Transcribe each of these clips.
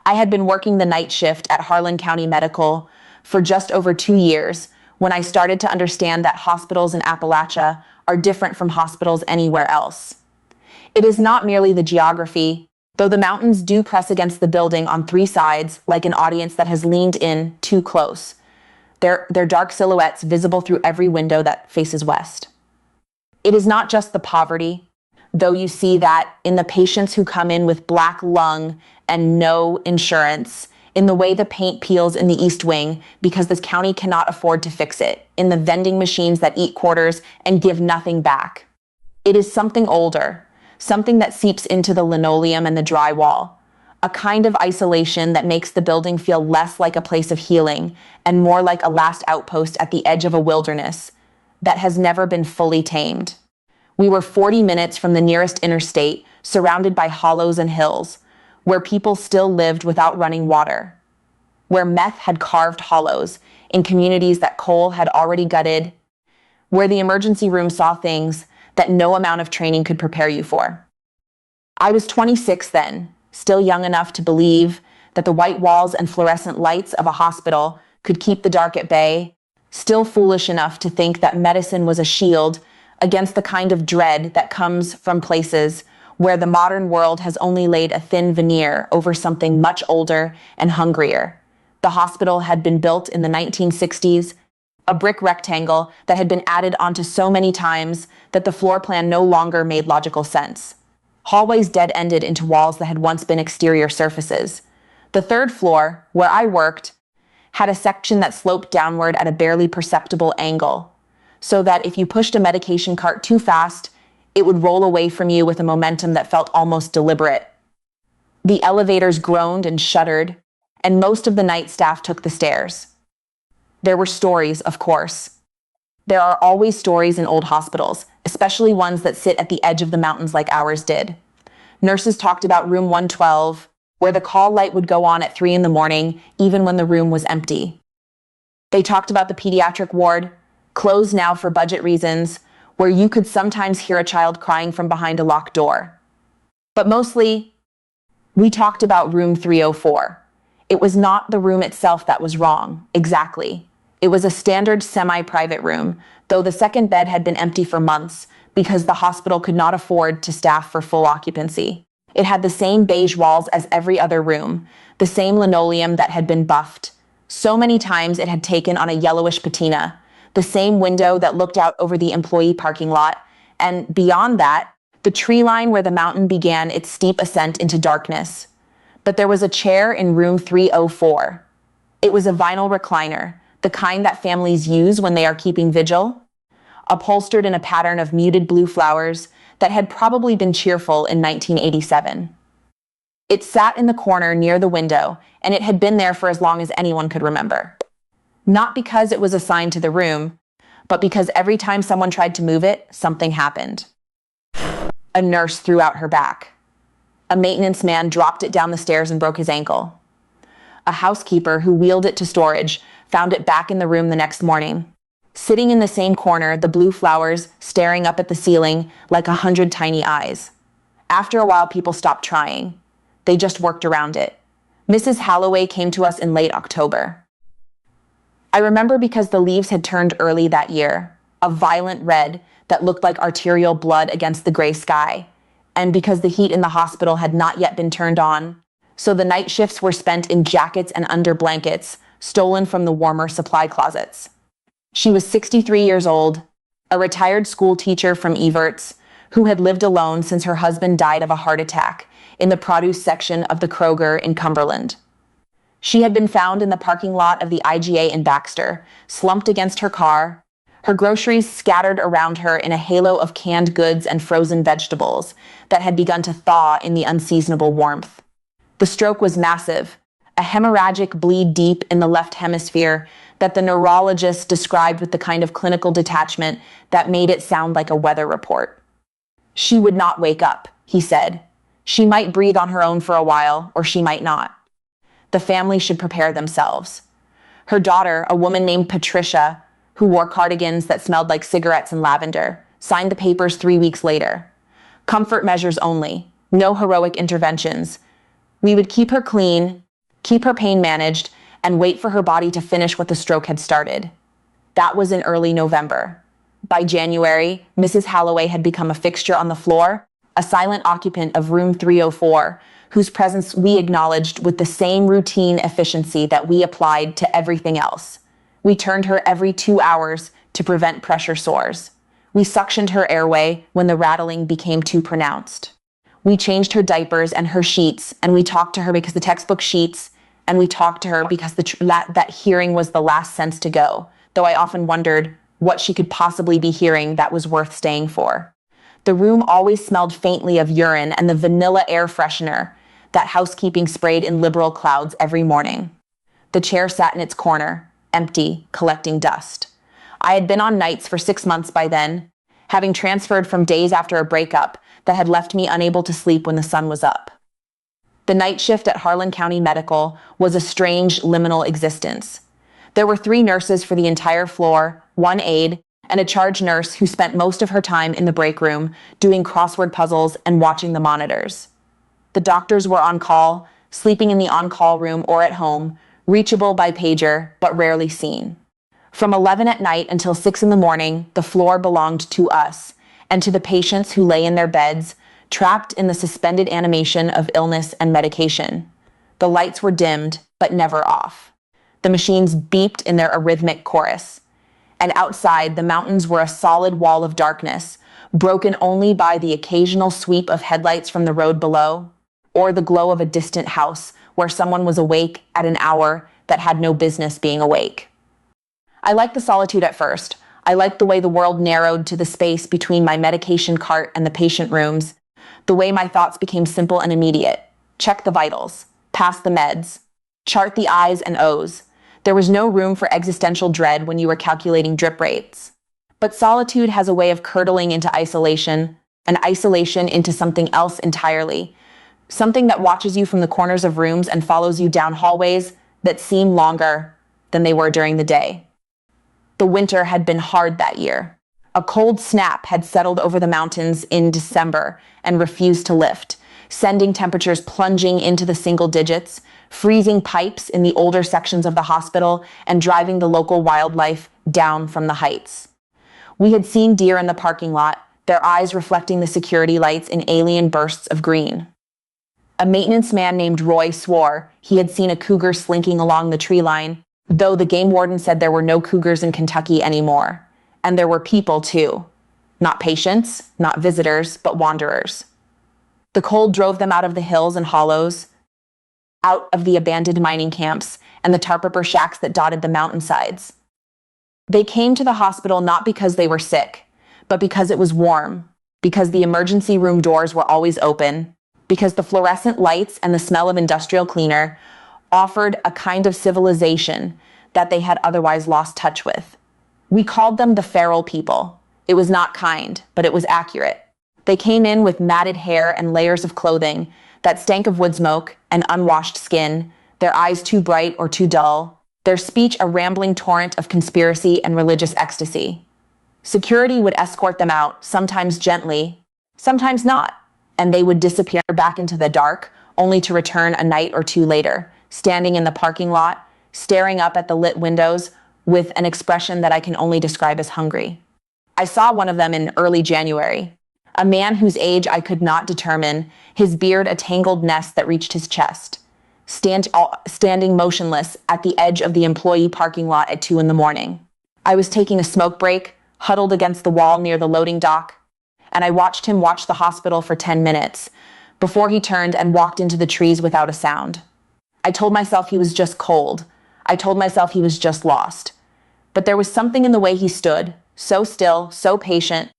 I had been working the night shift at Harlan County Medical for just over 2 years when I started to understand that hospitals in Appalachia are different from hospitals anywhere else. It is not merely the geography, though the mountains do press against the building on three sides like an audience that has leaned in too close, their dark silhouettes visible through every window that faces west. It is not just the poverty, though you see that in the patients who come in with black lung and no insurance, in the way the paint peels in the East Wing because this county cannot afford to fix it, in the vending machines that eat quarters and give nothing back. It is something older, something that seeps into the linoleum and the drywall, a kind of isolation that makes the building feel less like a place of healing and more like a last outpost at the edge of a wilderness that has never been fully tamed. We were 40 minutes from the nearest interstate, surrounded by hollows and hills, where people still lived without running water, where meth had carved hollows in communities that coal had already gutted, where the emergency room saw things that no amount of training could prepare you for. I was 26 then, still young enough to believe that the white walls and fluorescent lights of a hospital could keep the dark at bay, still foolish enough to think that medicine was a shield against the kind of dread that comes from places where the modern world has only laid a thin veneer over something much older and hungrier. The hospital had been built in the 1960s, a brick rectangle that had been added onto so many times that the floor plan no longer made logical sense. Hallways dead-ended into walls that had once been exterior surfaces. The third floor, where I worked, had a section that sloped downward at a barely perceptible angle, so that if you pushed a medication cart too fast, it would roll away from you with a momentum that felt almost deliberate. The elevators groaned and shuddered, and most of the night staff took the stairs. There were stories, of course. There are always stories in old hospitals, especially ones that sit at the edge of the mountains like ours did. Nurses talked about room 112, where the call light would go on at 3 in the morning, even when the room was empty. They talked about the pediatric ward, closed now for budget reasons, where you could sometimes hear a child crying from behind a locked door. But mostly, we talked about room 304. It was not the room itself that was wrong, exactly. It was a standard semi-private room, though the second bed had been empty for months because the hospital could not afford to staff for full occupancy. It had the same beige walls as every other room, the same linoleum that had been buffed. So many times it had taken on a yellowish patina, the same window that looked out over the employee parking lot, and beyond that, the tree line where the mountain began its steep ascent into darkness. But there was a chair in room 304. It was a vinyl recliner, the kind that families use when they are keeping vigil, upholstered in a pattern of muted blue flowers that had probably been cheerful in 1987. It sat in the corner near the window, and it had been there for as long as anyone could remember. Not because it was assigned to the room, but because every time someone tried to move it, something happened. A nurse threw out her back. A maintenance man dropped it down the stairs and broke his ankle. A housekeeper who wheeled it to storage found it back in the room the next morning. Sitting in the same corner, the blue flowers staring up at the ceiling like 100 tiny eyes. After a while, people stopped trying. They just worked around it. Mrs. Halloway came to us in late October. I remember because the leaves had turned early that year, a violent red that looked like arterial blood against the gray sky, and because the heat in the hospital had not yet been turned on, so the night shifts were spent in jackets and under blankets, stolen from the warmer supply closets. She was 63 years old, a retired school teacher from Everts, who had lived alone since her husband died of a heart attack in the produce section of the Kroger in Cumberland. She had been found in the parking lot of the IGA in Baxter, slumped against her car, her groceries scattered around her in a halo of canned goods and frozen vegetables that had begun to thaw in the unseasonable warmth. The stroke was massive, a hemorrhagic bleed deep in the left hemisphere that the neurologist described with the kind of clinical detachment that made it sound like a weather report. She would not wake up, he said. She might breathe on her own for a while, or she might not. The family should prepare themselves. Her daughter, a woman named Patricia, who wore cardigans that smelled like cigarettes and lavender, signed the papers 3 weeks later. Comfort measures only, no heroic interventions. We would keep her clean, keep her pain managed, and wait for her body to finish what the stroke had started. That was in early November. By January, Mrs. Holloway had become a fixture on the floor, a silent occupant of room 304, whose presence we acknowledged with the same routine efficiency that we applied to everything else. We turned her every 2 hours to prevent pressure sores. We suctioned her airway when the rattling became too pronounced. We changed her diapers and her sheets, and we talked to her because the textbook sheets, and we talked to her because that hearing was the last sense to go, though I often wondered what she could possibly be hearing that was worth staying for. The room always smelled faintly of urine and the vanilla air freshener that housekeeping sprayed in liberal clouds every morning. The chair sat in its corner, empty, collecting dust. I had been on nights for 6 months by then, having transferred from days after a breakup that had left me unable to sleep when the sun was up. The night shift at Harlan County Medical was a strange, liminal existence. There were 3 nurses for the entire floor, 1 aide, and a charge nurse who spent most of her time in the break room doing crossword puzzles and watching the monitors. The doctors were on call, sleeping in the on-call room or at home, reachable by pager, but rarely seen. From 11 at night until 6 in the morning, the floor belonged to us, and to the patients who lay in their beds, trapped in the suspended animation of illness and medication. The lights were dimmed, but never off. The machines beeped in their arrhythmic chorus. And outside, the mountains were a solid wall of darkness, broken only by the occasional sweep of headlights from the road below, or the glow of a distant house where someone was awake at an hour that had no business being awake. I liked the solitude at first. I liked the way the world narrowed to the space between my medication cart and the patient rooms, the way my thoughts became simple and immediate. Check the vitals, pass the meds, chart the I's and O's. There was no room for existential dread when you were calculating drip rates. But solitude has a way of curdling into isolation, and isolation into something else entirely. Something that watches you from the corners of rooms and follows you down hallways that seem longer than they were during the day. The winter had been hard that year. A cold snap had settled over the mountains in December and refused to lift, sending temperatures plunging into the single digits, freezing pipes in the older sections of the hospital, and driving the local wildlife down from the heights. We had seen deer in the parking lot, their eyes reflecting the security lights in alien bursts of green. A maintenance man named Roy swore he had seen a cougar slinking along the tree line, though the game warden said there were no cougars in Kentucky anymore. And there were people, too. Not patients, not visitors, but wanderers. The cold drove them out of the hills and hollows, out of the abandoned mining camps and the tarp-ripper shacks that dotted the mountainsides. They came to the hospital not because they were sick, but because it was warm, because the emergency room doors were always open, because the fluorescent lights and the smell of industrial cleaner offered a kind of civilization that they had otherwise lost touch with. We called them the feral people. It was not kind, but it was accurate. They came in with matted hair and layers of clothing that stank of wood smoke and unwashed skin, their eyes too bright or too dull, their speech a rambling torrent of conspiracy and religious ecstasy. Security would escort them out, sometimes gently, sometimes not, and they would disappear back into the dark, only to return a night or 2 later, standing in the parking lot, staring up at the lit windows with an expression that I can only describe as hungry. I saw one of them in early January, a man whose age I could not determine, his beard a tangled nest that reached his chest, standing motionless at the edge of the employee parking lot at 2 in the morning. I was taking a smoke break, huddled against the wall near the loading dock, and I watched him watch the hospital for 10 minutes before he turned and walked into the trees without a sound. I told myself he was just cold. I told myself he was just lost. But there was something in the way he stood, so still, so patient,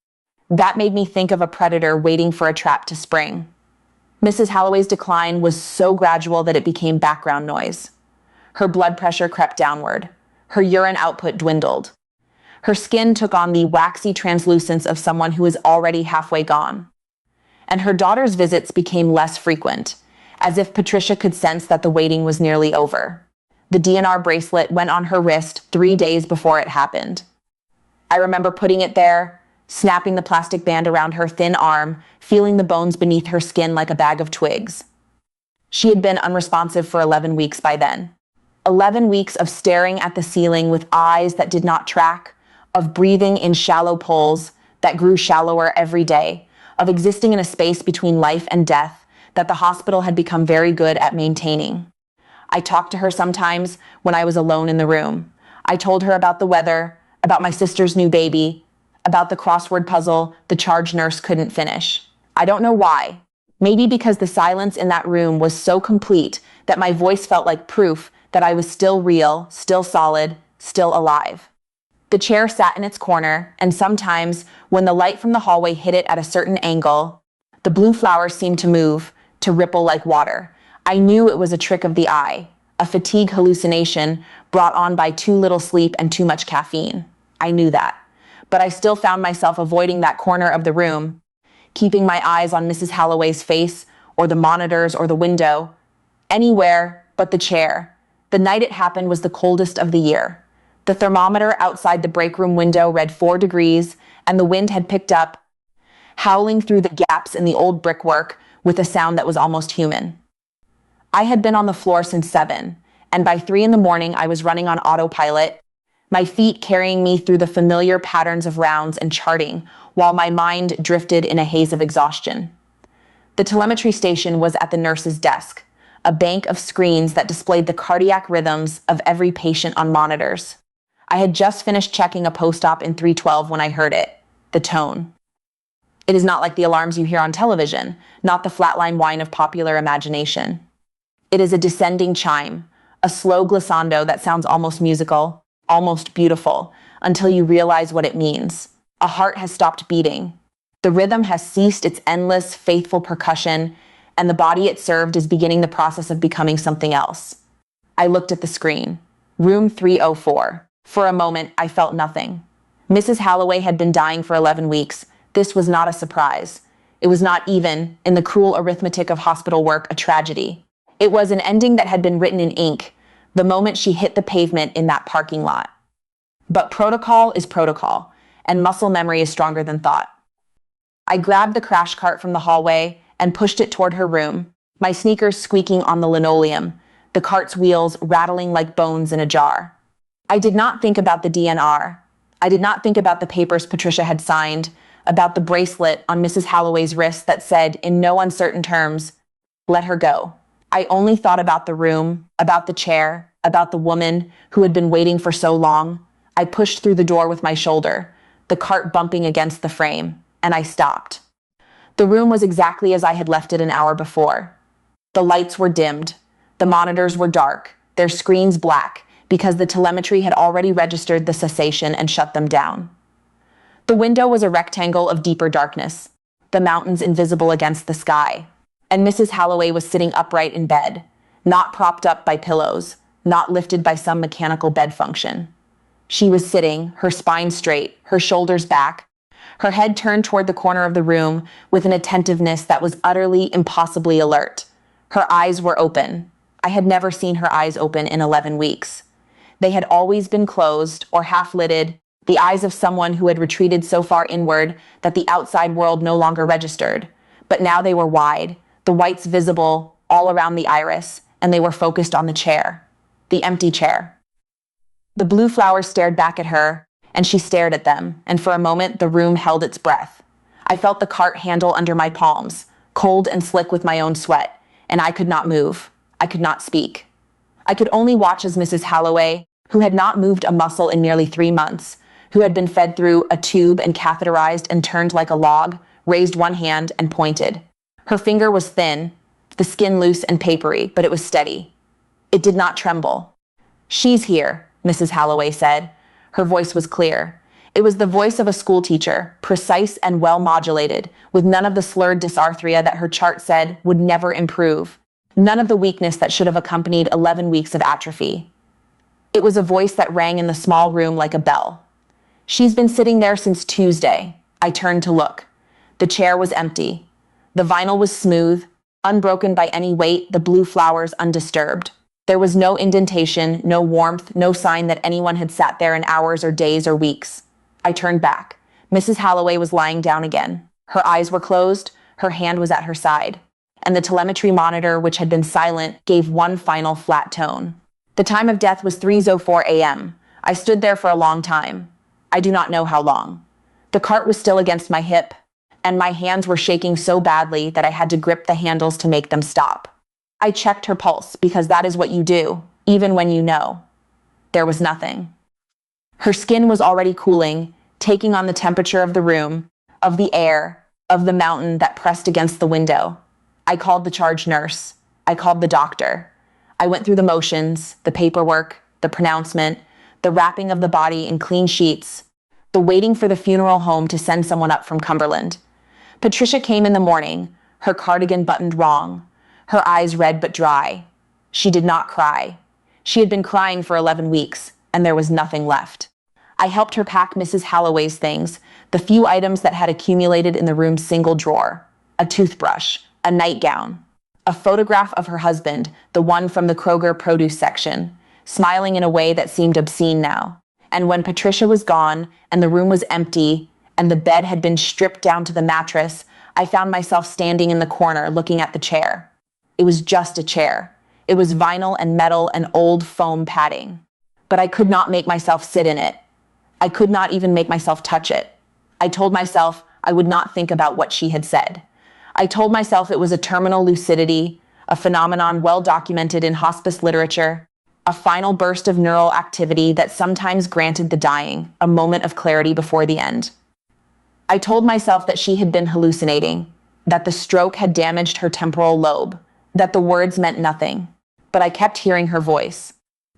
that made me think of a predator waiting for a trap to spring. Mrs. Holloway's decline was so gradual that it became background noise. Her blood pressure crept downward. Her urine output dwindled. Her skin took on the waxy translucence of someone who is already halfway gone. And her daughter's visits became less frequent, as if Patricia could sense that the waiting was nearly over. The DNR bracelet went on her wrist 3 days before it happened. I remember putting it there, snapping the plastic band around her thin arm, feeling the bones beneath her skin like a bag of twigs. She had been unresponsive for 11 weeks by then. 11 weeks of staring at the ceiling with eyes that did not track, of breathing in shallow pulls that grew shallower every day, of existing in a space between life and death that the hospital had become very good at maintaining. I talked to her sometimes when I was alone in the room. I told her about the weather, about my sister's new baby, about the crossword puzzle the charge nurse couldn't finish. I don't know why. Maybe because the silence in that room was so complete that my voice felt like proof that I was still real, still solid, still alive. The chair sat in its corner, and sometimes, when the light from the hallway hit it at a certain angle, the blue flowers seemed to move, to ripple like water. I knew it was a trick of the eye, a fatigue hallucination brought on by too little sleep and too much caffeine. I knew that. But I still found myself avoiding that corner of the room, keeping my eyes on Mrs. Halloway's face, or the monitors, or the window. Anywhere but the chair. The night it happened was the coldest of the year. The thermometer outside the break room window read 4 degrees, and the wind had picked up, howling through the gaps in the old brickwork with a sound that was almost human. I had been on the floor since 7, and by 3 in the morning I was running on autopilot, my feet carrying me through the familiar patterns of rounds and charting, while my mind drifted in a haze of exhaustion. The telemetry station was at the nurse's desk, a bank of screens that displayed the cardiac rhythms of every patient on monitors. I had just finished checking a post-op in 312 when I heard it, the tone. It is not like the alarms you hear on television, not the flatline whine of popular imagination. It is a descending chime, a slow glissando that sounds almost musical, almost beautiful, until you realize what it means. A heart has stopped beating. The rhythm has ceased its endless, faithful percussion, and the body it served is beginning the process of becoming something else. I looked at the screen. Room 304. For a moment, I felt nothing. Mrs. Halloway had been dying for 11 weeks. This was not a surprise. It was not even, in the cruel arithmetic of hospital work, a tragedy. It was an ending that had been written in ink, the moment she hit the pavement in that parking lot. But protocol is protocol, and muscle memory is stronger than thought. I grabbed the crash cart from the hallway and pushed it toward her room, my sneakers squeaking on the linoleum, the cart's wheels rattling like bones in a jar. I did not think about the DNR. I did not think about the papers Patricia had signed, about the bracelet on Mrs. Halloway's wrist that said, in no uncertain terms, let her go. I only thought about the room, about the chair, about the woman who had been waiting for so long. I pushed through the door with my shoulder, the cart bumping against the frame, and I stopped. The room was exactly as I had left it an hour before. The lights were dimmed. The monitors were dark, their screens black, because the telemetry had already registered the cessation and shut them down. The window was a rectangle of deeper darkness, the mountains invisible against the sky, and Mrs. Halloway was sitting upright in bed, not propped up by pillows, not lifted by some mechanical bed function. She was sitting, her spine straight, her shoulders back, her head turned toward the corner of the room with an attentiveness that was utterly, impossibly alert. Her eyes were open. I had never seen her eyes open in 11 weeks. They had always been closed or half-lidded, the eyes of someone who had retreated so far inward that the outside world no longer registered. But now they were wide, the whites visible all around the iris, and they were focused on the chair, the empty chair. The blue flowers stared back at her, and she stared at them, and for a moment the room held its breath. I felt the cart handle under my palms, cold and slick with my own sweat, and I could not move. I could not speak. I could only watch as Mrs. Halloway, who had not moved a muscle in nearly 3 months, who had been fed through a tube and catheterized and turned like a log, raised one hand and pointed. Her finger was thin, the skin loose and papery, but it was steady. It did not tremble. "She's here," Mrs. Halloway said. Her voice was clear. It was the voice of a schoolteacher, precise and well-modulated, with none of the slurred dysarthria that her chart said would never improve, none of the weakness that should have accompanied 11 weeks of atrophy. It was a voice that rang in the small room like a bell. "She's been sitting there since Tuesday." I turned to look. The chair was empty. The vinyl was smooth, unbroken by any weight, the blue flowers undisturbed. There was no indentation, no warmth, no sign that anyone had sat there in hours or days or weeks. I turned back. Mrs. Halloway was lying down again. Her eyes were closed, her hand was at her side. and the telemetry monitor, which had been silent, gave one final flat tone. The time of death was 3:04 a.m. I stood there for a long time. I do not know how long. The cart was still against my hip, and my hands were shaking so badly that I had to grip the handles to make them stop. I checked her pulse, because that is what you do, even when you know. There was nothing. Her skin was already cooling, taking on the temperature of the room, of the air, of the mountain that pressed against the window. I called the charge nurse. I called the doctor. I went through the motions, the paperwork, the pronouncement, the wrapping of the body in clean sheets, the waiting for the funeral home to send someone up from Cumberland. Patricia came in the morning, her cardigan buttoned wrong, her eyes red but dry. She did not cry. She had been crying for 11 weeks, and there was nothing left. I helped her pack Mrs. Halloway's things, the few items that had accumulated in the room's single drawer: a toothbrush, a nightgown, a photograph of her husband, the one from the Kroger produce section, smiling in a way that seemed obscene now. And when Patricia was gone, and the room was empty, and the bed had been stripped down to the mattress, I found myself standing in the corner looking at the chair. It was just a chair. It was vinyl and metal and old foam padding. But I could not make myself sit in it. I could not even make myself touch it. I told myself I would not think about what she had said. I told myself it was a terminal lucidity, a phenomenon well documented in hospice literature, a final burst of neural activity that sometimes granted the dying a moment of clarity before the end. I told myself that she had been hallucinating, that the stroke had damaged her temporal lobe, that the words meant nothing. But I kept hearing her voice,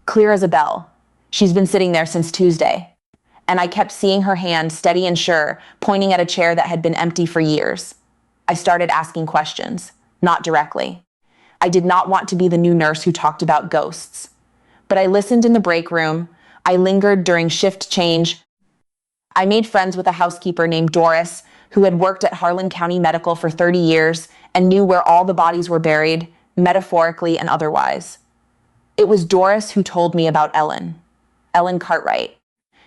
clear as a bell. She's been sitting there since Tuesday. And I kept seeing her hand, steady and sure, pointing at a chair that had been empty for years. I started asking questions, not directly. I did not want to be the new nurse who talked about ghosts. But I listened in the break room. I lingered during shift change. I made friends with a housekeeper named Doris, who had worked at Harlan County Medical for 30 years and knew where all the bodies were buried, metaphorically and otherwise. It was Doris who told me about Ellen Cartwright.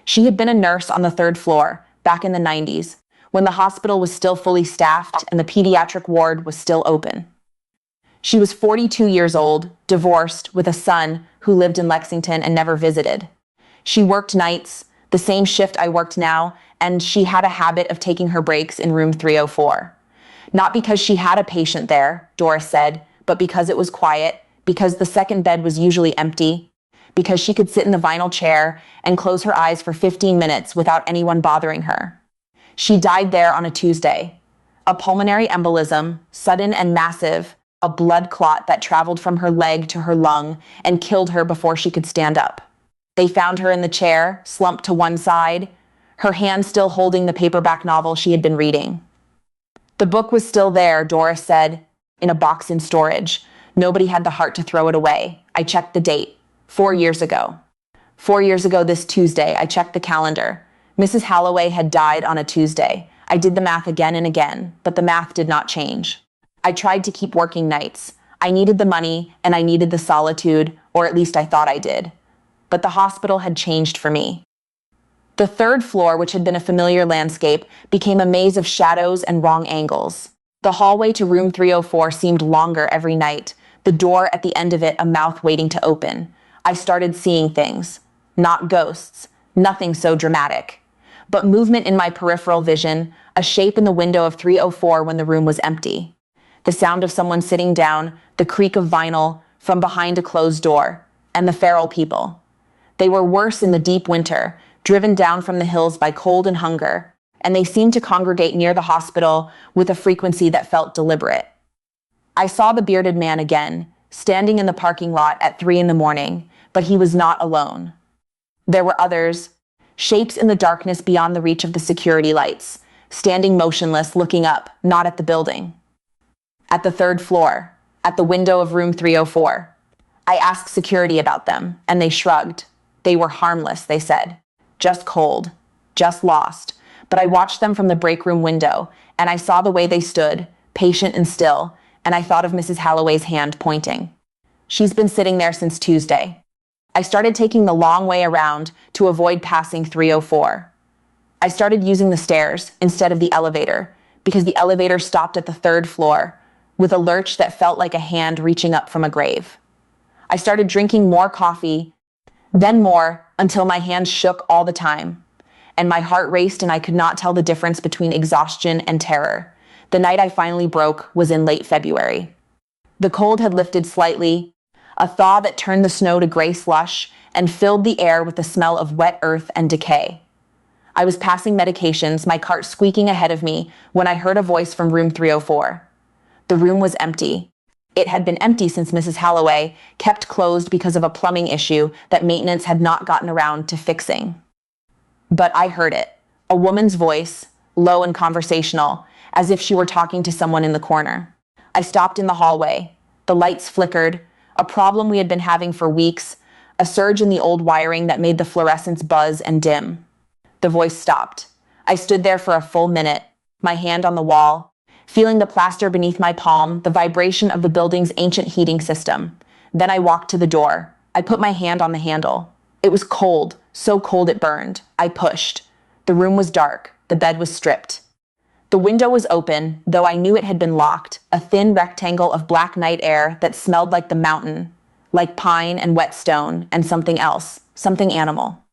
She had been a nurse on the 3rd floor, back in the 90s, when the hospital was still fully staffed and the pediatric ward was still open. She was 42 years old, divorced, with a son who lived in Lexington and never visited. She worked nights, the same shift I worked now, and she had a habit of taking her breaks in room 304. Not because she had a patient there, Doris said, but because it was quiet, because the second bed was usually empty, because she could sit in the vinyl chair and close her eyes for 15 minutes without anyone bothering her. She died there on a Tuesday. A pulmonary embolism, sudden and massive, a blood clot that traveled from her leg to her lung and killed her before she could stand up. They found her in the chair, slumped to one side, her hand still holding the paperback novel she had been reading. The book was still there, Doris said, in a box in storage. Nobody had the heart to throw it away. I checked the date. 4 years ago. 4 years ago this Tuesday, I checked the calendar. Mrs. Halloway had died on a Tuesday. I did the math again and again, but the math did not change. I tried to keep working nights. I needed the money, and I needed the solitude, or at least I thought I did. But the hospital had changed for me. The 3rd floor, which had been a familiar landscape, became a maze of shadows and wrong angles. The hallway to room 304 seemed longer every night, the door at the end of it a mouth waiting to open. I started seeing things. Not ghosts, nothing so dramatic. But movement in my peripheral vision, a shape in the window of 304 when the room was empty. The sound of someone sitting down, the creak of vinyl from behind a closed door, and the feral people. They were worse in the deep winter, driven down from the hills by cold and hunger, and they seemed to congregate near the hospital with a frequency that felt deliberate. I saw the bearded man again, standing in the parking lot at 3 a.m, but he was not alone. There were others, shapes in the darkness beyond the reach of the security lights, standing motionless, looking up, not at the building. At the 3rd floor, at the window of room 304. I asked security about them, and they shrugged. They were harmless, they said. Just cold, just lost. But I watched them from the break room window, and I saw the way they stood, patient and still, and I thought of Mrs. Halloway's hand pointing. She's been sitting there since Tuesday. I started taking the long way around to avoid passing 304. I started using the stairs instead of the elevator, because the elevator stopped at the 3rd floor, with a lurch that felt like a hand reaching up from a grave. I started drinking more coffee, then more, until my hands shook all the time, and my heart raced and I could not tell the difference between exhaustion and terror. The night I finally broke was in late February. The cold had lifted slightly, a thaw that turned the snow to gray slush and filled the air with the smell of wet earth and decay. I was passing medications, my cart squeaking ahead of me, when I heard a voice from room 304. The room was empty. It had been empty since Mrs. Halloway kept closed because of a plumbing issue that maintenance had not gotten around to fixing. But I heard it, a woman's voice, low and conversational, as if she were talking to someone in the corner. I stopped in the hallway. The lights flickered, a problem we had been having for weeks, a surge in the old wiring that made the fluorescents buzz and dim. The voice stopped. I stood there for a full minute, my hand on the wall, feeling the plaster beneath my palm, the vibration of the building's ancient heating system. Then I walked to the door. I put my hand on the handle. It was cold, so cold it burned. I pushed. The room was dark. The bed was stripped. The window was open, though I knew it had been locked, a thin rectangle of black night air that smelled like the mountain, like pine and wet stone, and something else, something animal.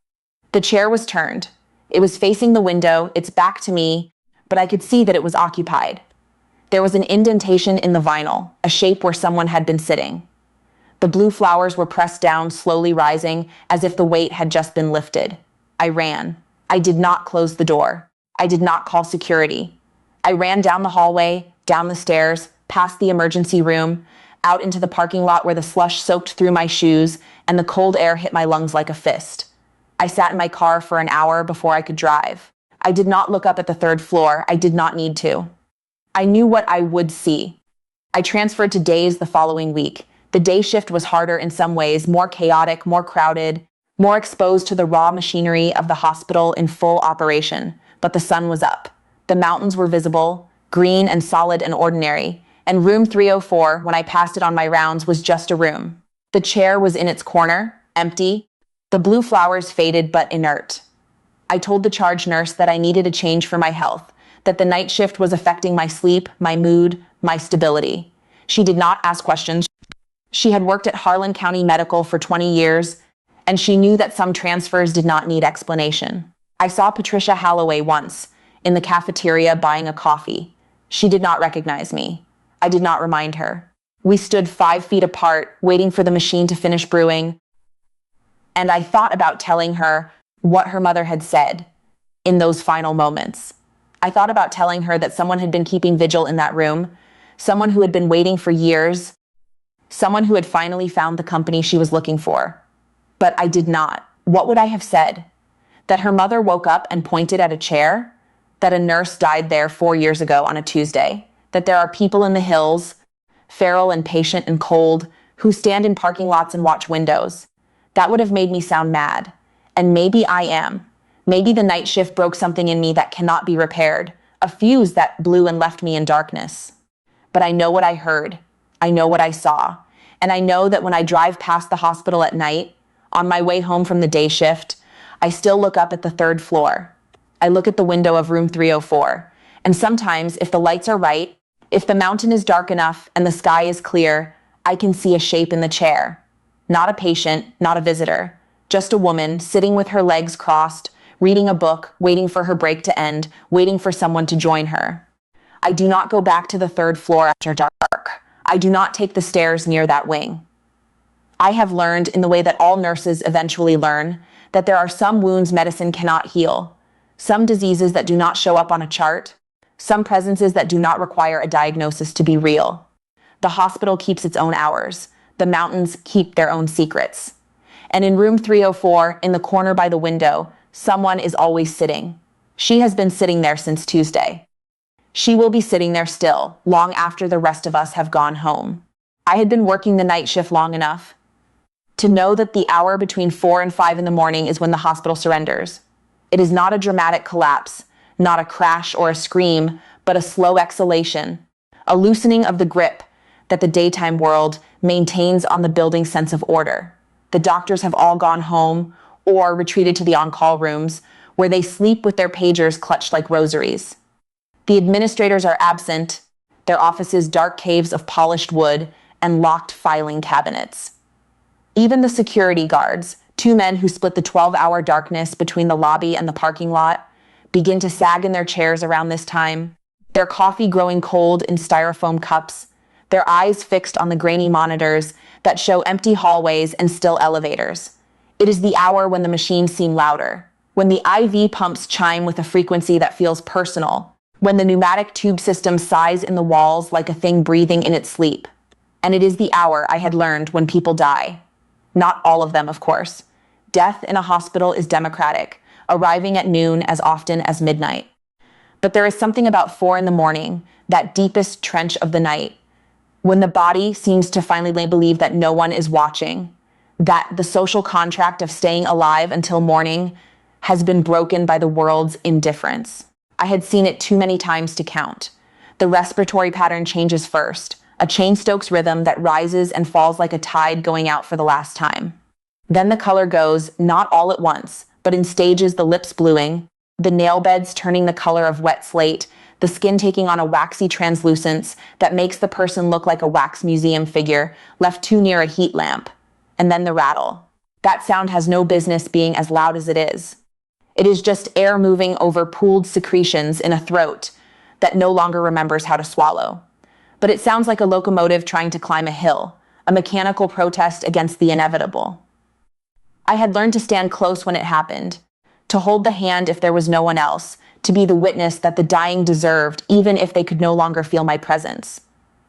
The chair was turned. It was facing the window, its back to me, but I could see that it was occupied. There was an indentation in the vinyl, a shape where someone had been sitting. The blue flowers were pressed down, slowly rising, as if the weight had just been lifted. I ran. I did not close the door. I did not call security. I ran down the hallway, down the stairs, past the emergency room, out into the parking lot where the slush soaked through my shoes and the cold air hit my lungs like a fist. I sat in my car for an hour before I could drive. I did not look up at the third floor. I did not need to. I knew what I would see. I transferred to days the following week. The day shift was harder in some ways, more chaotic, more crowded, more exposed to the raw machinery of the hospital in full operation. But the sun was up. The mountains were visible, green and solid and ordinary, and room 304, when I passed it on my rounds, was just a room. The chair was in its corner, empty. The blue flowers faded but inert. I told the charge nurse that I needed a change for my health, that the night shift was affecting my sleep, my mood, my stability. She did not ask questions. She had worked at Harlan County Medical for 20 years, and she knew that some transfers did not need explanation. I saw Patricia Halloway once, in the cafeteria buying a coffee. She did not recognize me. I did not remind her. We stood 5 feet apart, waiting for the machine to finish brewing, and I thought about telling her what her mother had said in those final moments. I thought about telling her that someone had been keeping vigil in that room, someone who had been waiting for years, someone who had finally found the company she was looking for. But I did not. What would I have said? That her mother woke up and pointed at a chair? That a nurse died there 4 years ago on a Tuesday? That there are people in the hills, feral and patient and cold, who stand in parking lots and watch windows? That would have made me sound mad. And maybe I am. Maybe the night shift broke something in me that cannot be repaired, a fuse that blew and left me in darkness. But I know what I heard. I know what I saw. And I know that when I drive past the hospital at night, on my way home from the day shift, I still look up at the third floor. I look at the window of room 304. And sometimes, if the lights are right, if the mountain is dark enough and the sky is clear, I can see a shape in the chair. Not a patient, not a visitor. Just a woman sitting with her legs crossed, reading a book, waiting for her break to end, waiting for someone to join her. I do not go back to the third floor after dark. I do not take the stairs near that wing. I have learned, in the way that all nurses eventually learn, that there are some wounds medicine cannot heal, some diseases that do not show up on a chart, some presences that do not require a diagnosis to be real. The hospital keeps its own hours. The mountains keep their own secrets. And in room 304, in the corner by the window, someone is always sitting. She has been sitting there since Tuesday. She will be sitting there still, long after the rest of us have gone home. I had been working the night shift long enough to know that the hour between 4 and 5 in the morning is when the hospital surrenders. It is not a dramatic collapse, not a crash or a scream, but a slow exhalation, a loosening of the grip that the daytime world maintains on the building's sense of order. The doctors have all gone home or retreated to the on-call rooms, where they sleep with their pagers clutched like rosaries. The administrators are absent. their offices dark caves of polished wood and locked filing cabinets. Even the security guards, two men who split the 12-hour darkness between the lobby and the parking lot, begin to sag in their chairs around this time, their coffee growing cold in styrofoam cups, their eyes fixed on the grainy monitors that show empty hallways and still elevators. It is the hour when the machines seem louder, when the IV pumps chime with a frequency that feels personal, when the pneumatic tube system sighs in the walls like a thing breathing in its sleep. And it is the hour I had learned when people die. Not all of them, of course. Death in a hospital is democratic, arriving at noon as often as midnight. But there is something about 4 a.m, that deepest trench of the night, when the body seems to finally believe that no one is watching, that the social contract of staying alive until morning has been broken by the world's indifference. I had seen it too many times to count. The respiratory pattern changes first, a Chain-Stokes rhythm that rises and falls like a tide going out for the last time. Then the color goes, not all at once, but in stages, the lips bluing, the nail beds turning the color of wet slate, the skin taking on a waxy translucence that makes the person look like a wax museum figure left too near a heat lamp. And then the rattle. That sound has no business being as loud as it is. It is just air moving over pooled secretions in a throat that no longer remembers how to swallow. But it sounds like a locomotive trying to climb a hill, a mechanical protest against the inevitable. I had learned to stand close when it happened, to hold the hand if there was no one else, to be the witness that the dying deserved, even if they could no longer feel my presence.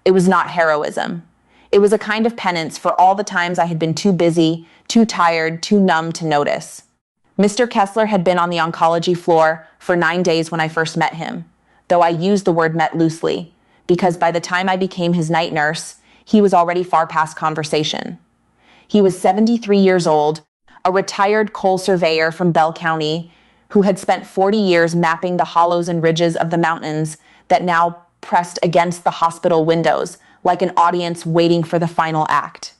It was not heroism. It was a kind of penance for all the times I had been too busy, too tired, too numb to notice. Mr. Kessler had been on the oncology floor for 9 days when I first met him, though I used the word met loosely, because by the time I became his night nurse, he was already far past conversation. He was 73 years old, a retired coal surveyor from Bell County, who had spent 40 years mapping the hollows and ridges of the mountains that now pressed against the hospital windows, like an audience waiting for the final act.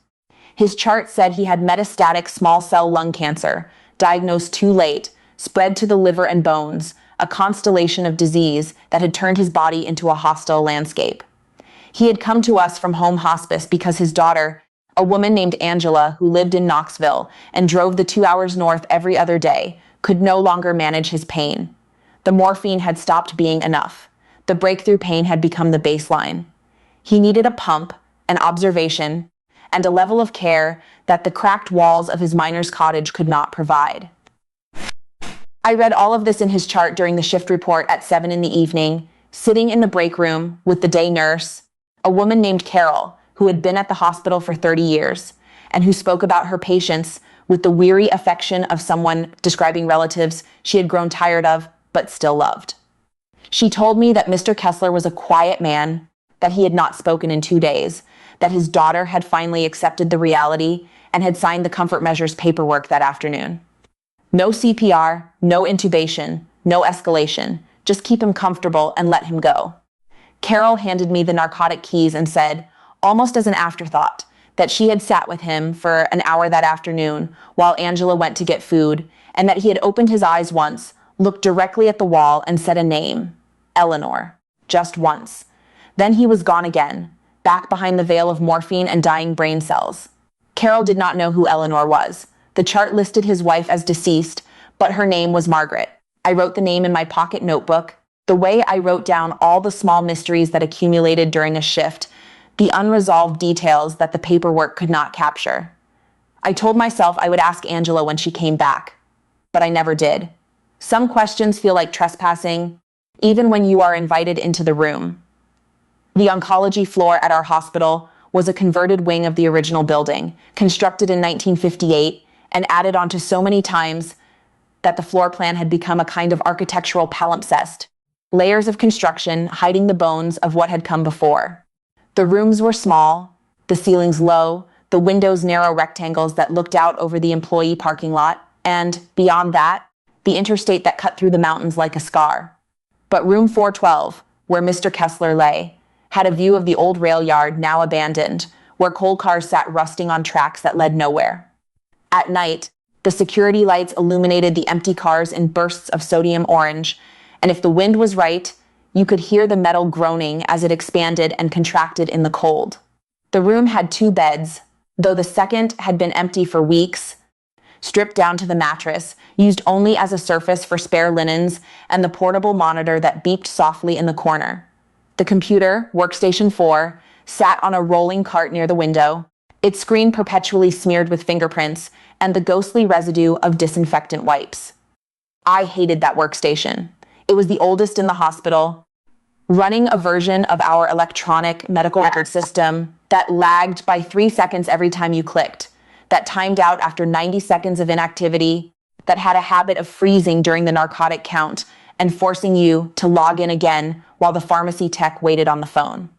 His chart said he had metastatic small cell lung cancer, diagnosed too late, spread to the liver and bones, a constellation of disease that had turned his body into a hostile landscape. He had come to us from home hospice because his daughter, a woman named Angela who lived in Knoxville and drove the 2 hours north every other day, could no longer manage his pain. The morphine had stopped being enough. The breakthrough pain had become the baseline. He needed a pump, an observation, and a level of care that the cracked walls of his miner's cottage could not provide. I read all of this in his chart during the shift report at 7 p.m, sitting in the break room with the day nurse, a woman named Carol, who had been at the hospital for 30 years, and who spoke about her patients with the weary affection of someone describing relatives she had grown tired of, but still loved. She told me that Mr. Kessler was a quiet man, that he had not spoken in 2 days, that his daughter had finally accepted the reality and had signed the comfort measures paperwork that afternoon. No CPR, no intubation, no escalation, just keep him comfortable and let him go. Carol handed me the narcotic keys and said, almost as an afterthought, that she had sat with him for an hour that afternoon while Angela went to get food, and that he had opened his eyes once, looked directly at the wall, and said a name, Eleanor, just once. Then he was gone again, back behind the veil of morphine and dying brain cells. Carol did not know who Eleanor was. The chart listed his wife as deceased, but her name was Margaret. I wrote the name in my pocket notebook, the way I wrote down all the small mysteries that accumulated during a shift, the unresolved details that the paperwork could not capture. I told myself I would ask Angela when she came back, but I never did. Some questions feel like trespassing, even when you are invited into the room. The oncology floor at our hospital was a converted wing of the original building, constructed in 1958 and added onto so many times that the floor plan had become a kind of architectural palimpsest, layers of construction hiding the bones of what had come before. The rooms were small, the ceilings low, the windows narrow rectangles that looked out over the employee parking lot, and, beyond that, the interstate that cut through the mountains like a scar. But room 412, where Mr. Kessler lay, had a view of the old rail yard now abandoned, where coal cars sat rusting on tracks that led nowhere. At night, the security lights illuminated the empty cars in bursts of sodium orange, and if the wind was right, You could hear the metal groaning as it expanded and contracted in the cold. The room had 2 beds, though the second had been empty for weeks, stripped down to the mattress, used only as a surface for spare linens, and the portable monitor that beeped softly in the corner. The computer, Workstation 4, sat on a rolling cart near the window, its screen perpetually smeared with fingerprints and the ghostly residue of disinfectant wipes. I hated that workstation. It was the oldest in the hospital, running a version of our electronic medical record system that lagged by 3 seconds every time you clicked, that timed out after 90 seconds of inactivity, that had a habit of freezing during the narcotic count and forcing you to log in again while the pharmacy tech waited on the phone.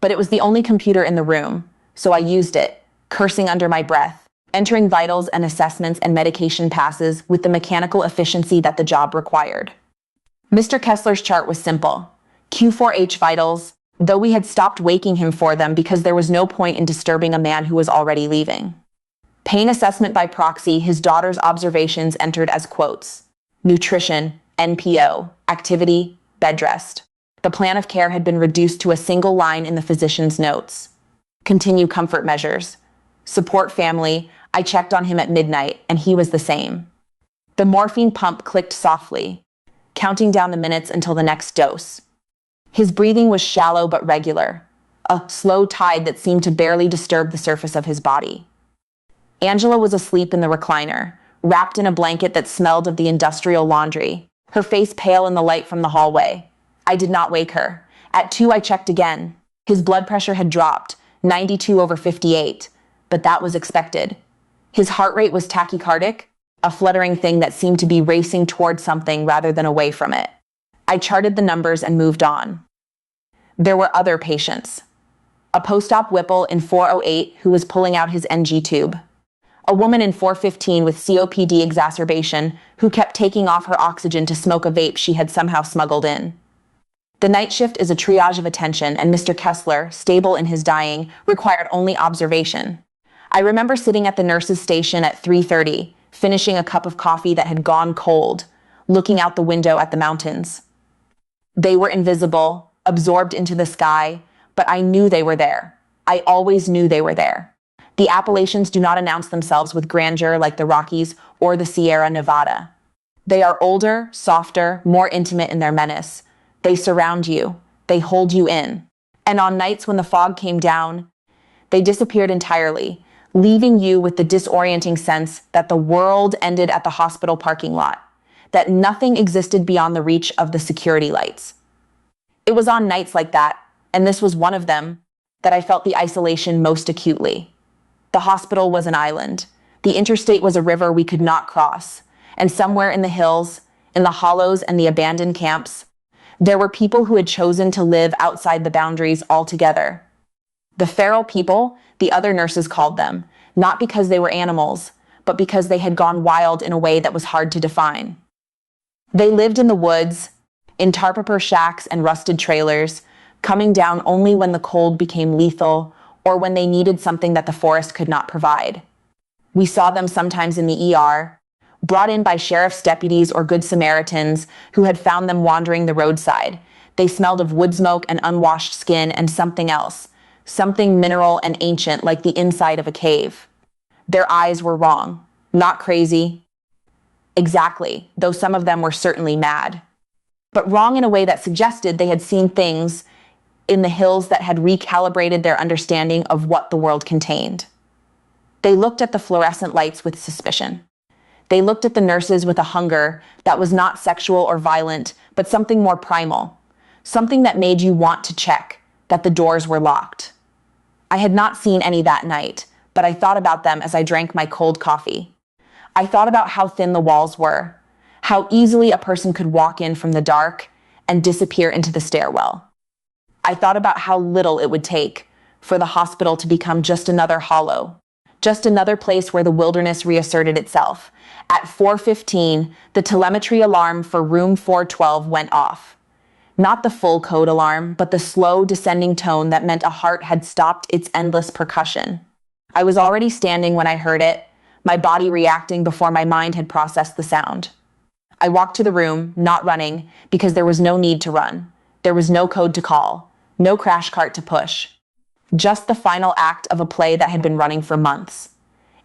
But it was the only computer in the room, so I used it, cursing under my breath, entering vitals and assessments and medication passes with the mechanical efficiency that the job required. Mr. Kessler's chart was simple. Q4H vitals, though we had stopped waking him for them because there was no point in disturbing a man who was already leaving. Pain assessment by proxy, his daughter's observations entered as quotes. Nutrition, NPO, activity, bed rest. The plan of care had been reduced to a single line in the physician's notes. Continue comfort measures. Support family. I checked on him at midnight, and he was the same. The morphine pump clicked softly, counting down the minutes until the next dose. His breathing was shallow but regular, a slow tide that seemed to barely disturb the surface of his body. Angela was asleep in the recliner, wrapped in a blanket that smelled of the industrial laundry, her face pale in the light from the hallway. I did not wake her. At 2, I checked again. His blood pressure had dropped, 92/58, but that was expected. His heart rate was tachycardic, a fluttering thing that seemed to be racing toward something rather than away from it. I charted the numbers and moved on. There were other patients. A post-op Whipple in 408 who was pulling out his NG tube. A woman in 415 with COPD exacerbation who kept taking off her oxygen to smoke a vape she had somehow smuggled in. The night shift is a triage of attention, and Mr. Kessler, stable in his dying, required only observation. I remember sitting at the nurse's station at 3:30, finishing a cup of coffee that had gone cold, looking out the window at the mountains. They were invisible, absorbed into the sky, but I knew they were there. I always knew they were there. The Appalachians do not announce themselves with grandeur like the Rockies or the Sierra Nevada. They are older, softer, more intimate in their menace. They surround you. They hold you in. And on nights when the fog came down, they disappeared entirely, leaving you with the disorienting sense that the world ended at the hospital parking lot, that nothing existed beyond the reach of the security lights. It was on nights like that, and this was one of them, that I felt the isolation most acutely. The hospital was an island. The interstate was a river we could not cross. And somewhere in the hills, in the hollows and the abandoned camps, there were people who had chosen to live outside the boundaries altogether. The feral people, the other nurses called them, not because they were animals, but because they had gone wild in a way that was hard to define. They lived in the woods, in tarpaper shacks and rusted trailers, coming down only when the cold became lethal or when they needed something that the forest could not provide. We saw them sometimes in the ER, brought in by sheriff's deputies or good Samaritans who had found them wandering the roadside. They smelled of wood smoke and unwashed skin and something else, something mineral and ancient like the inside of a cave. Their eyes were wrong, not crazy. Exactly, though some of them were certainly mad. But wrong in a way that suggested they had seen things in the hills that had recalibrated their understanding of what the world contained. They looked at the fluorescent lights with suspicion. They looked at the nurses with a hunger that was not sexual or violent, but something more primal, something that made you want to check that the doors were locked. I had not seen any that night, but I thought about them as I drank my cold coffee. I thought about how thin the walls were, how easily a person could walk in from the dark and disappear into the stairwell. I thought about how little it would take for the hospital to become just another hollow, just another place where the wilderness reasserted itself. At 4:15, the telemetry alarm for room 412 went off. Not the full code alarm, but the slow descending tone that meant a heart had stopped its endless percussion. I was already standing when I heard it, my body reacting before my mind had processed the sound. I walked to the room, not running, because there was no need to run. There was no code to call, no crash cart to push. Just the final act of a play that had been running for months.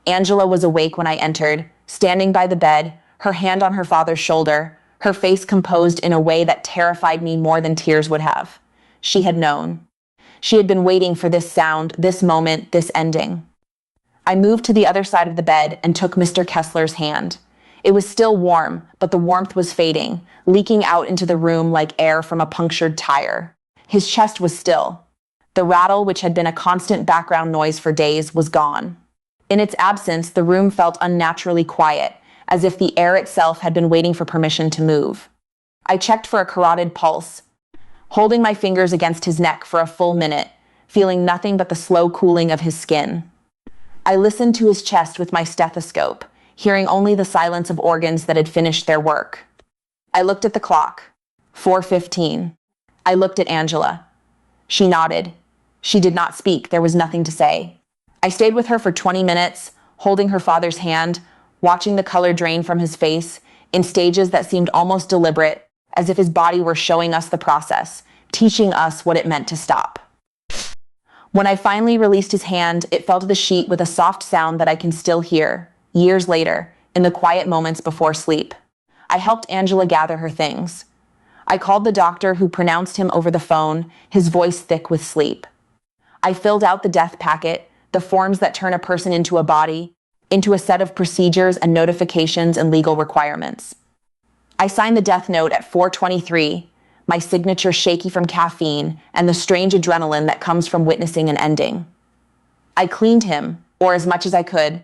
Angela was awake when I entered, standing by the bed, her hand on her father's shoulder, her face composed in a way that terrified me more than tears would have. She had known. She had been waiting for this sound, this moment, this ending. I moved to the other side of the bed and took Mr. Kessler's hand. It was still warm, but the warmth was fading, leaking out into the room like air from a punctured tire. His chest was still. The rattle, which had been a constant background noise for days, was gone. In its absence, the room felt unnaturally quiet, as if the air itself had been waiting for permission to move. I checked for a carotid pulse, holding my fingers against his neck for a full minute, feeling nothing but the slow cooling of his skin. I listened to his chest with my stethoscope, hearing only the silence of organs that had finished their work. I looked at the clock. 4:15. I looked at Angela. She nodded. She did not speak. There was nothing to say. I stayed with her for 20 minutes, holding her father's hand, watching the color drain from his face in stages that seemed almost deliberate, as if his body were showing us the process, teaching us what it meant to stop. When I finally released his hand, it fell to the sheet with a soft sound that I can still hear, years later, in the quiet moments before sleep. I helped Angela gather her things. I called the doctor, who pronounced him over the phone, his voice thick with sleep. I filled out the death packet, the forms that turn a person into a body, into a set of procedures and notifications and legal requirements. I signed the death note at 4:23, my signature shaky from caffeine and the strange adrenaline that comes from witnessing an ending. I cleaned him, or as much as I could,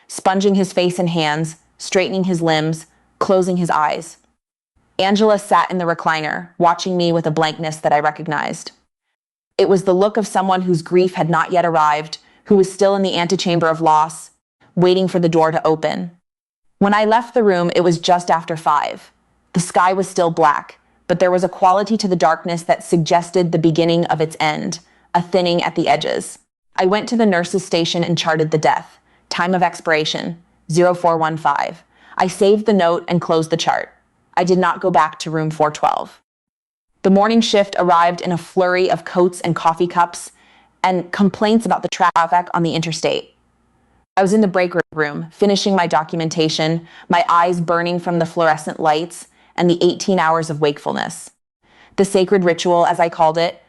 sponging his face and hands, straightening his limbs, closing his eyes. Angela sat in the recliner, watching me with a blankness that I recognized. It was the look of someone whose grief had not yet arrived, who was still in the antechamber of loss, waiting for the door to open. When I left the room, it was just after 5. The sky was still black, but there was a quality to the darkness that suggested the beginning of its end, a thinning at the edges. I went to the nurse's station and charted the death. Time of expiration, 0415. I saved the note and closed the chart. I did not go back to room 412. The morning shift arrived in a flurry of coats and coffee cups and complaints about the traffic on the interstate. I was in the break room, finishing my documentation, my eyes burning from the fluorescent lights and the 18 hours of wakefulness. The sacred ritual, as I called it,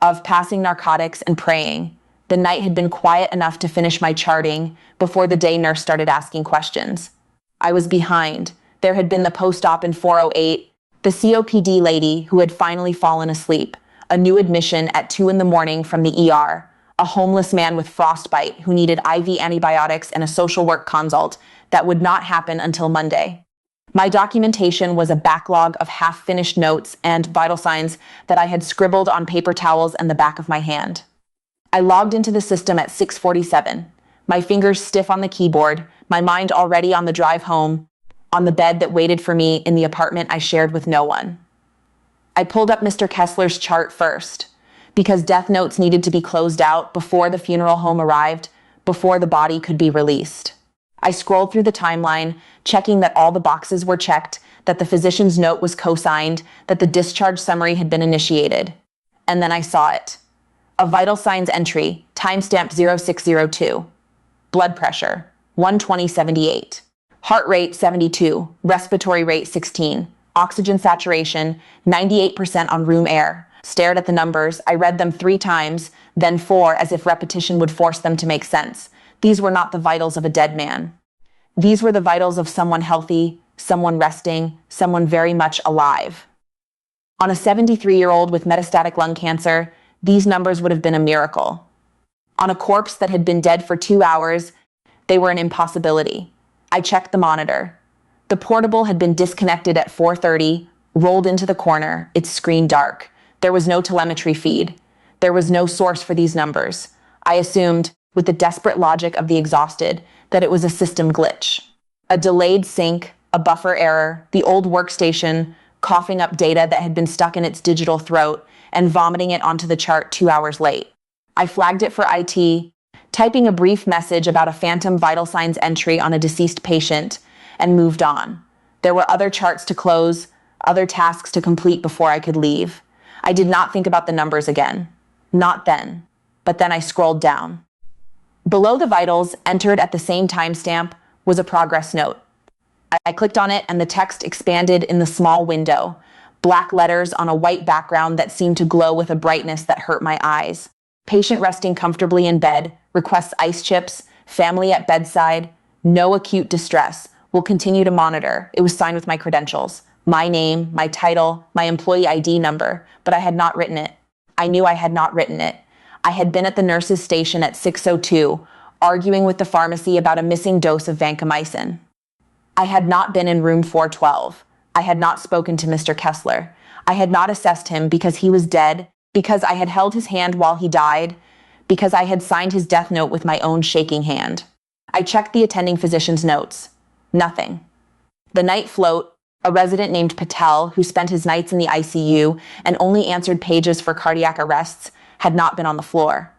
of passing narcotics and praying. The night had been quiet enough to finish my charting before the day nurse started asking questions. I was behind. There had been the post-op in 4:08, the COPD lady who had finally fallen asleep, a new admission at 2 a.m. from the ER, a homeless man with frostbite who needed IV antibiotics and a social work consult that would not happen until Monday. My documentation was a backlog of half-finished notes and vital signs that I had scribbled on paper towels and the back of my hand. I logged into the system at 6:47, my fingers stiff on the keyboard, my mind already on the drive home, on the bed that waited for me in the apartment I shared with no one. I pulled up Mr. Kessler's chart first, because death notes needed to be closed out before the funeral home arrived, before the body could be released. I scrolled through the timeline, checking that all the boxes were checked, that the physician's note was co-signed, that the discharge summary had been initiated. And then I saw it. A vital signs entry, timestamped 0602. Blood pressure, 120/78. Heart rate, 72. Respiratory rate, 16. Oxygen saturation, 98% on room air. Stared at the numbers. I read them 3 times, then 4, as if repetition would force them to make sense. These were not the vitals of a dead man. These were the vitals of someone healthy, someone resting, someone very much alive. On a 73-year-old with metastatic lung cancer, these numbers would have been a miracle. On a corpse that had been dead for 2 hours, they were an impossibility. I checked the monitor. The portable had been disconnected at 4:30, rolled into the corner, its screen dark. There was no telemetry feed. There was no source for these numbers. I assumed, with the desperate logic of the exhausted, that it was a system glitch. A delayed sync, a buffer error, the old workstation coughing up data that had been stuck in its digital throat and vomiting it onto the chart 2 hours late. I flagged it for IT, typing a brief message about a phantom vital signs entry on a deceased patient, and moved on. There were other charts to close, other tasks to complete before I could leave. I did not think about the numbers again. Not then. But then I scrolled down. Below the vitals, entered at the same timestamp, was a progress note. I clicked on it and the text expanded in the small window, black letters on a white background that seemed to glow with a brightness that hurt my eyes. Patient resting comfortably in bed, requests ice chips, family at bedside, no acute distress, will continue to monitor. It was signed with my credentials, my name, my title, my employee ID number, but I had not written it. I knew I had not written it. I had been at the nurse's station at 6:02, arguing with the pharmacy about a missing dose of vancomycin. I had not been in room 412. I had not spoken to Mr. Kessler. I had not assessed him because he was dead, because I had held his hand while he died, because I had signed his death note with my own shaking hand. I checked the attending physician's notes. Nothing. The night float, a resident named Patel, who spent his nights in the ICU and only answered pages for cardiac arrests, had not been on the floor.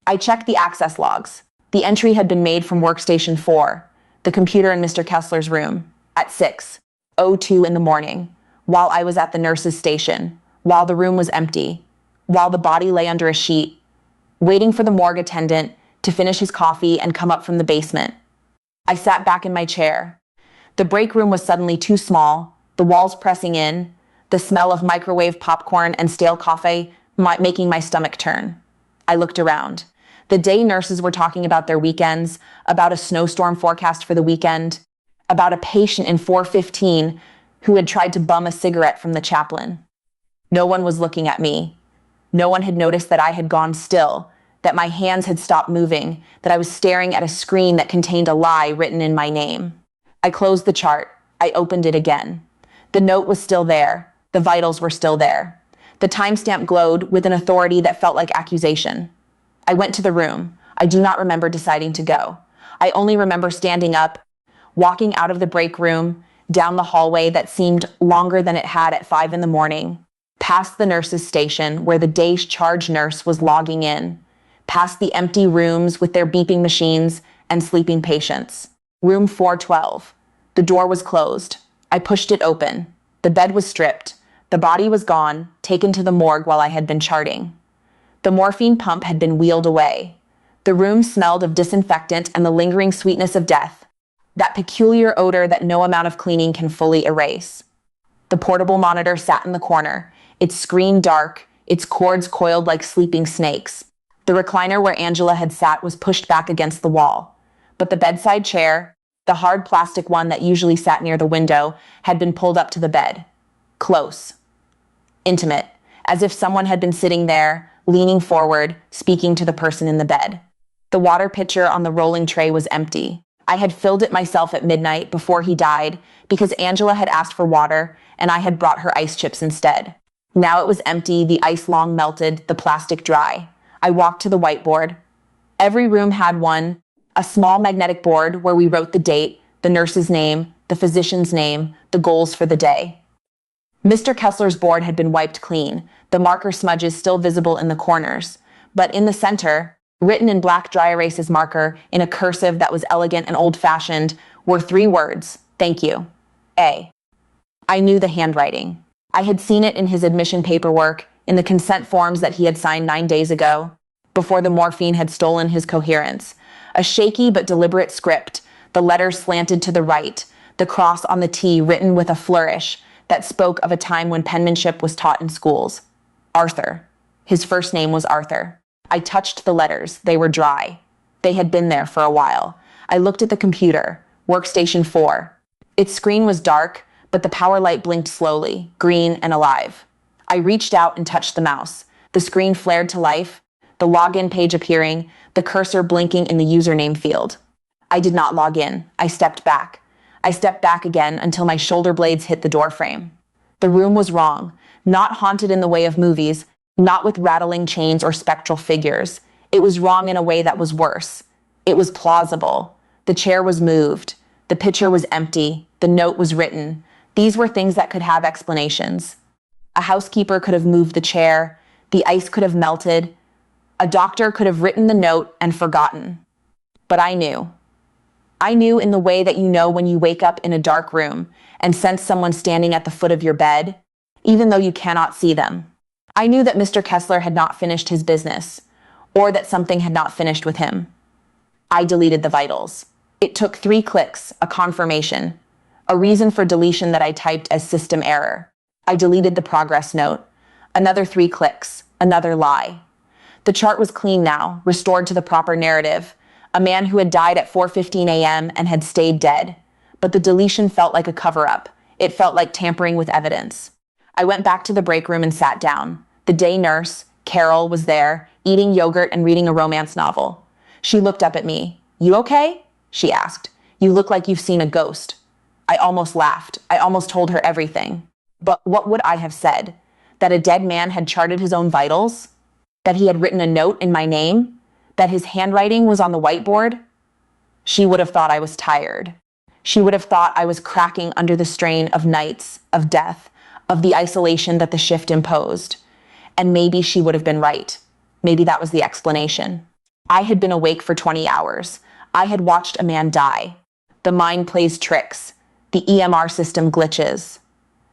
I checked the access logs. The entry had been made from workstation 4, the computer in Mr. Kessler's room, at 6:02 in the morning, while I was at the nurse's station, while the room was empty, while the body lay under a sheet, waiting for the morgue attendant to finish his coffee and come up from the basement. I sat back in my chair. The break room was suddenly too small, the walls pressing in, the smell of microwave popcorn and stale coffee making my stomach turn. I looked around. The day nurses were talking about their weekends, about a snowstorm forecast for the weekend, about a patient in 415 who had tried to bum a cigarette from the chaplain. No one was looking at me. No one had noticed that I had gone still, that my hands had stopped moving, that I was staring at a screen that contained a lie written in my name. I closed the chart. I opened it again. The note was still there. The vitals were still there. The timestamp glowed with an authority that felt like accusation. I went to the room. I do not remember deciding to go. I only remember standing up, walking out of the break room, down the hallway that seemed longer than it had at 5 in the morning, past the nurse's station where the day's charge nurse was logging in, past the empty rooms with their beeping machines and sleeping patients. Room 412. The door was closed. I pushed it open. The bed was stripped. The body was gone, taken to the morgue while I had been charting. The morphine pump had been wheeled away. The room smelled of disinfectant and the lingering sweetness of death, that peculiar odor that no amount of cleaning can fully erase. The portable monitor sat in the corner, its screen dark, its cords coiled like sleeping snakes. The recliner where Angela had sat was pushed back against the wall, but the bedside chair, the hard plastic one that usually sat near the window, had been pulled up to the bed. Close. Intimate, as if someone had been sitting there, leaning forward, speaking to the person in the bed. The water pitcher on the rolling tray was empty. I had filled it myself at midnight before he died because Angela had asked for water and I had brought her ice chips instead. Now it was empty, the ice long melted, the plastic dry. I walked to the whiteboard. Every room had one, a small magnetic board where we wrote the date, the nurse's name, the physician's name, the goals for the day. Mr. Kessler's board had been wiped clean, the marker smudges still visible in the corners, but in the center, written in black dry erases marker in a cursive that was elegant and old-fashioned, were 3 words, thank you. A. I knew the handwriting. I had seen it in his admission paperwork, in the consent forms that he had signed 9 days ago, before the morphine had stolen his coherence. A shaky but deliberate script, the letters slanted to the right, the cross on the T written with a flourish that spoke of a time when penmanship was taught in schools. Arthur. His first name was Arthur. I touched the letters. They were dry. They had been there for a while. I looked at the computer, workstation 4. Its screen was dark, but the power light blinked slowly, green and alive. I reached out and touched the mouse. The screen flared to life, the login page appearing, the cursor blinking in the username field. I did not log in. I stepped back. I stepped back again until my shoulder blades hit the doorframe. The room was wrong, not haunted in the way of movies, not with rattling chains or spectral figures. It was wrong in a way that was worse. It was plausible. The chair was moved. The picture was empty. The note was written. These were things that could have explanations. A housekeeper could have moved the chair. The ice could have melted. A doctor could have written the note and forgotten. But I knew. I knew in the way that you know when you wake up in a dark room and sense someone standing at the foot of your bed, even though you cannot see them. I knew that Mr. Kessler had not finished his business, or that something had not finished with him. I deleted the vitals. It took 3 clicks, a confirmation, a reason for deletion that I typed as system error. I deleted the progress note. Another 3 clicks, another lie. The chart was clean now, restored to the proper narrative. A man who had died at 4:15 a.m. and had stayed dead. But the deletion felt like a cover-up. It felt like tampering with evidence. I went back to the break room and sat down. The day nurse, Carol, was there, eating yogurt and reading a romance novel. She looked up at me. "You okay?" she asked. "You look like you've seen a ghost." I almost laughed. I almost told her everything. But what would I have said? That a dead man had charted his own vitals? That he had written a note in my name? That his handwriting was on the whiteboard? She would have thought I was tired. She would have thought I was cracking under the strain of nights, of death, of the isolation that the shift imposed. And maybe she would have been right. Maybe that was the explanation. I had been awake for 20 hours. I had watched a man die. The mind plays tricks. The EMR system glitches.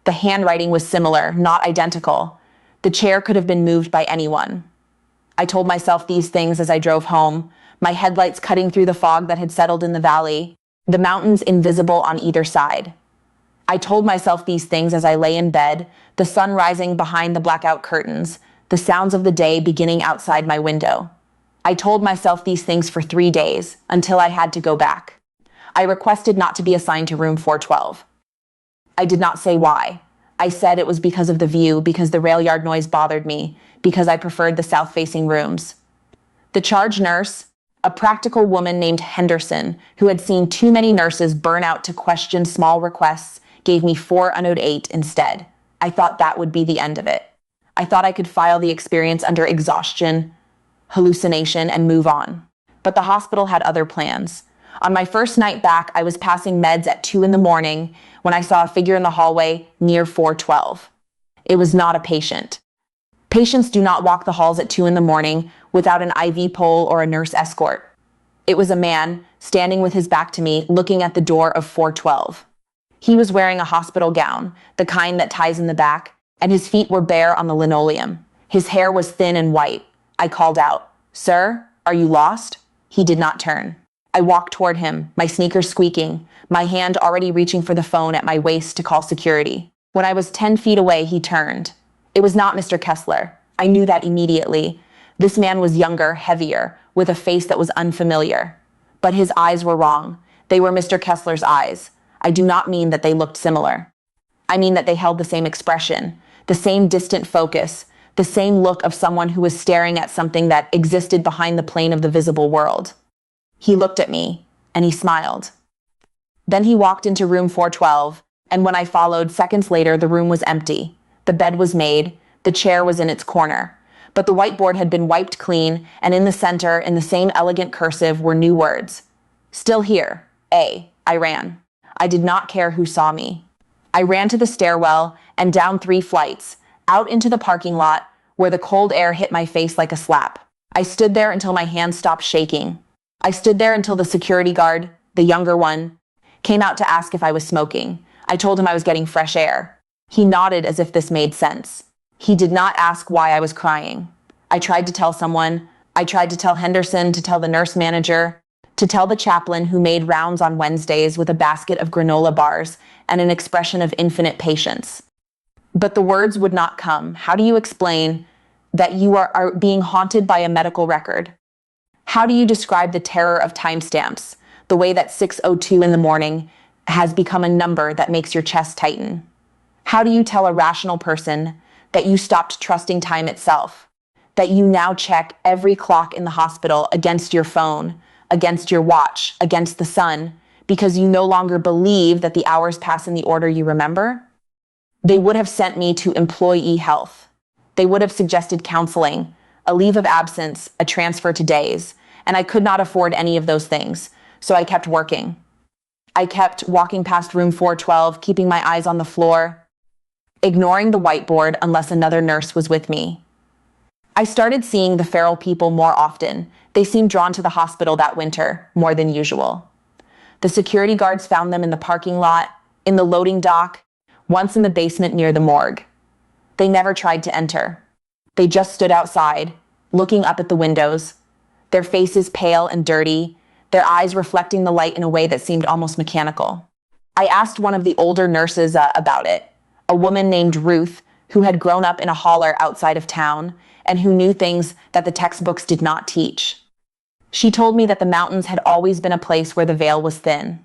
The handwriting was similar, not identical. The chair could have been moved by anyone. I told myself these things as I drove home, my headlights cutting through the fog that had settled in the valley, the mountains invisible on either side. I told myself these things as I lay in bed, the sun rising behind the blackout curtains, the sounds of the day beginning outside my window. I told myself these things for 3 days, until I had to go back. I requested not to be assigned to room 412. I did not say why. I said it was because of the view, because the rail yard noise bothered me, because I preferred the south-facing rooms. The charge nurse, a practical woman named Henderson, who had seen too many nurses burn out to question small requests, gave me 408 instead. I thought that would be the end of it. I thought I could file the experience under exhaustion, hallucination, and move on. But the hospital had other plans. On my first night back, I was passing meds at 2 in the morning when I saw a figure in the hallway near 412. It was not a patient. Patients do not walk the halls at 2 in the morning without an IV pole or a nurse escort. It was a man, standing with his back to me, looking at the door of 412. He was wearing a hospital gown, the kind that ties in the back, and his feet were bare on the linoleum. His hair was thin and white. I called out, "Sir, are you lost?" He did not turn. I walked toward him, my sneakers squeaking, my hand already reaching for the phone at my waist to call security. When I was 10 feet away, he turned. It was not Mr. Kessler. I knew that immediately. This man was younger, heavier, with a face that was unfamiliar. But his eyes were wrong. They were Mr. Kessler's eyes. I do not mean that they looked similar. I mean that they held the same expression, the same distant focus, the same look of someone who was staring at something that existed behind the plane of the visible world. He looked at me, and he smiled. Then he walked into room 412, and when I followed, seconds later, the room was empty. The bed was made, the chair was in its corner, but the whiteboard had been wiped clean, and in the center, in the same elegant cursive, were new words. "Still here, A." I ran. I did not care who saw me. I ran to the stairwell and down 3 flights, out into the parking lot, where the cold air hit my face like a slap. I stood there until my hands stopped shaking. I stood there until the security guard, the younger one, came out to ask if I was smoking. I told him I was getting fresh air. He nodded as if this made sense. He did not ask why I was crying. I tried to tell someone. I tried to tell Henderson, to tell the nurse manager, to tell the chaplain who made rounds on Wednesdays with a basket of granola bars and an expression of infinite patience. But the words would not come. How do you explain that you are being haunted by a medical record? How do you describe the terror of timestamps, the way that 6:02 in the morning has become a number that makes your chest tighten? How do you tell a rational person that you stopped trusting time itself, that you now check every clock in the hospital against your phone, against your watch, against the sun, because you no longer believe that the hours pass in the order you remember? They would have sent me to employee health. They would have suggested counseling, a leave of absence, a transfer to days, and I could not afford any of those things, so I kept working. I kept walking past room 412, keeping my eyes on the floor, ignoring the whiteboard unless another nurse was with me. I started seeing the feral people more often. They seemed drawn to the hospital that winter, more than usual. The security guards found them in the parking lot, in the loading dock, once in the basement near the morgue. They never tried to enter. They just stood outside, looking up at the windows, their faces pale and dirty, their eyes reflecting the light in a way that seemed almost mechanical. I asked one of the older nurses about it, a woman named Ruth, who had grown up in a holler outside of town and who knew things that the textbooks did not teach. She told me that the mountains had always been a place where the veil was thin,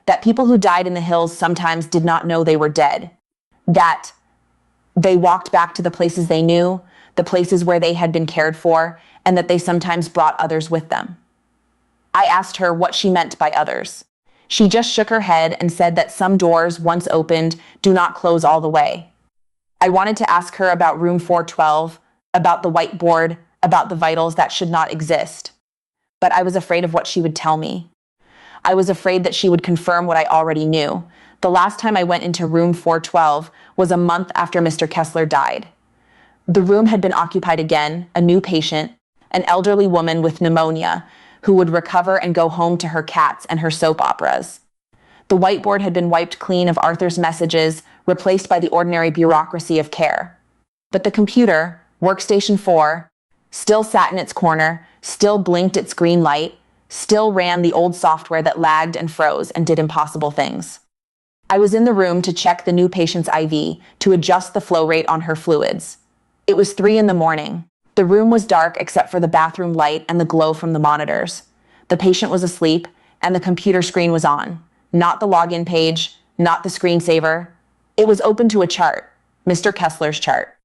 that people who died in the hills sometimes did not know they were dead, that they walked back to the places they knew, the places where they had been cared for, and that they sometimes brought others with them. I asked her what she meant by others. She just shook her head and said that some doors, once opened, do not close all the way. I wanted to ask her about room 412, about the whiteboard, about the vitals that should not exist. But I was afraid of what she would tell me. I was afraid that she would confirm what I already knew. The last time I went into room 412 was a month after Mr. Kessler died. The room had been occupied again, a new patient, an elderly woman with pneumonia, who would recover and go home to her cats and her soap operas. The whiteboard had been wiped clean of Arthur's messages, replaced by the ordinary bureaucracy of care. But the computer, workstation 4, still sat in its corner, still blinked its green light, still ran the old software that lagged and froze and did impossible things. I was in the room to check the new patient's IV, to adjust the flow rate on her fluids. It was 3 a.m. The room was dark except for the bathroom light and the glow from the monitors. The patient was asleep, and the computer screen was on. Not the login page, not the screensaver. It was open to a chart, Mr. Kessler's chart.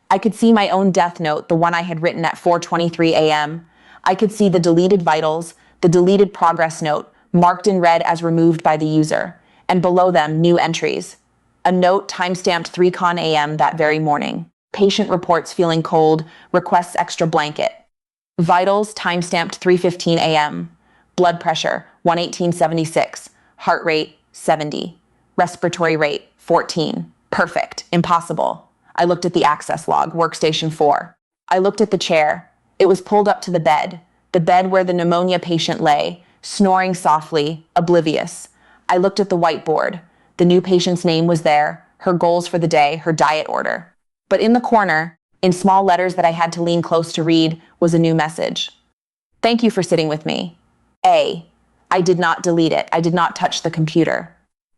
I could see my own death note, the one I had written at 4:23 a.m. I could see the deleted vitals, the deleted progress note, marked in red as removed by the user, and below them, new entries. A note timestamped 3 a.m. that very morning. Patient reports feeling cold, requests extra blanket. Vitals timestamped 3:15 a.m. Blood pressure 118/76. Heart rate 70. Respiratory rate 14. Perfect. Impossible. I looked at the access log, workstation 4. I looked at the chair. It was pulled up to the bed where the pneumonia patient lay, snoring softly, oblivious. I looked at the whiteboard. The new patient's name was there, her goals for the day, her diet order. But in the corner, in small letters that I had to lean close to read, was a new message. Thank you for sitting with me. I did not delete it. I did not touch the computer.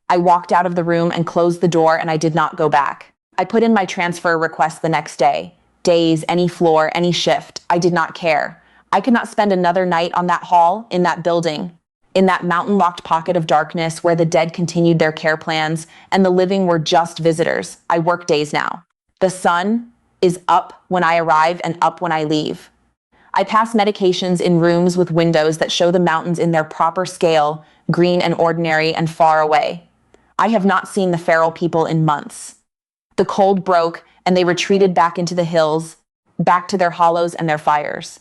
I walked out of the room and closed the door, and I did not go back. I put in my transfer request the next day. Days, any floor, any shift. I did not care. I could not spend another night on that hall, in that building, in that mountain-locked pocket of darkness where the dead continued their care plans and the living were just visitors. I work days now. The sun is up when I arrive and up when I leave. I pass medications in rooms with windows that show the mountains in their proper scale, green and ordinary and far away. I have not seen the feral people in months. The cold broke and they retreated back into the hills, back to their hollows and their fires.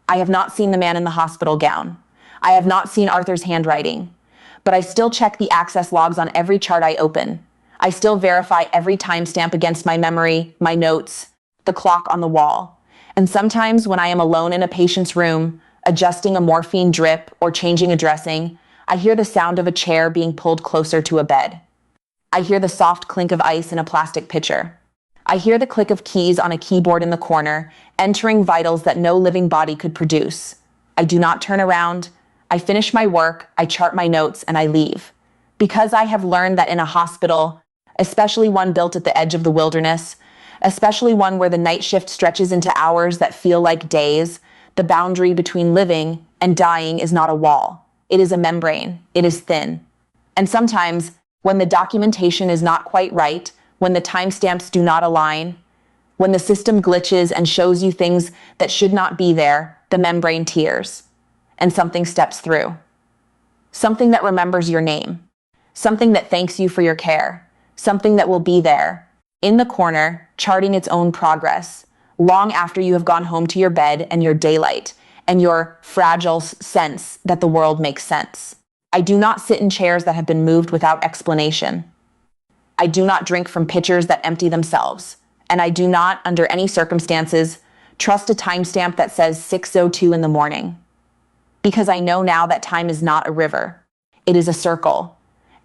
I have not seen the man in the hospital gown. I have not seen Arthur's handwriting. But I still check the access logs on every chart I open. I still verify every timestamp against my memory, my notes, the clock on the wall. And sometimes when I am alone in a patient's room, adjusting a morphine drip or changing a dressing, I hear the sound of a chair being pulled closer to a bed. I hear the soft clink of ice in a plastic pitcher. I hear the click of keys on a keyboard in the corner, entering vitals that no living body could produce. I do not turn around. I finish my work, I chart my notes, and I leave. Because I have learned that in a hospital, especially one built at the edge of the wilderness, especially one where the night shift stretches into hours that feel like days, the boundary between living and dying is not a wall. It is a membrane. It is thin. And sometimes, when the documentation is not quite right, when the timestamps do not align, when the system glitches and shows you things that should not be there, the membrane tears, and something steps through. Something that remembers your name. Something that thanks you for your care. Something that will be there, in the corner, charting its own progress, long after you have gone home to your bed and your daylight, and your fragile sense that the world makes sense. I do not sit in chairs that have been moved without explanation. I do not drink from pitchers that empty themselves. And I do not, under any circumstances, trust a timestamp that says 6:02 in the morning. Because I know now that time is not a river. It is a circle.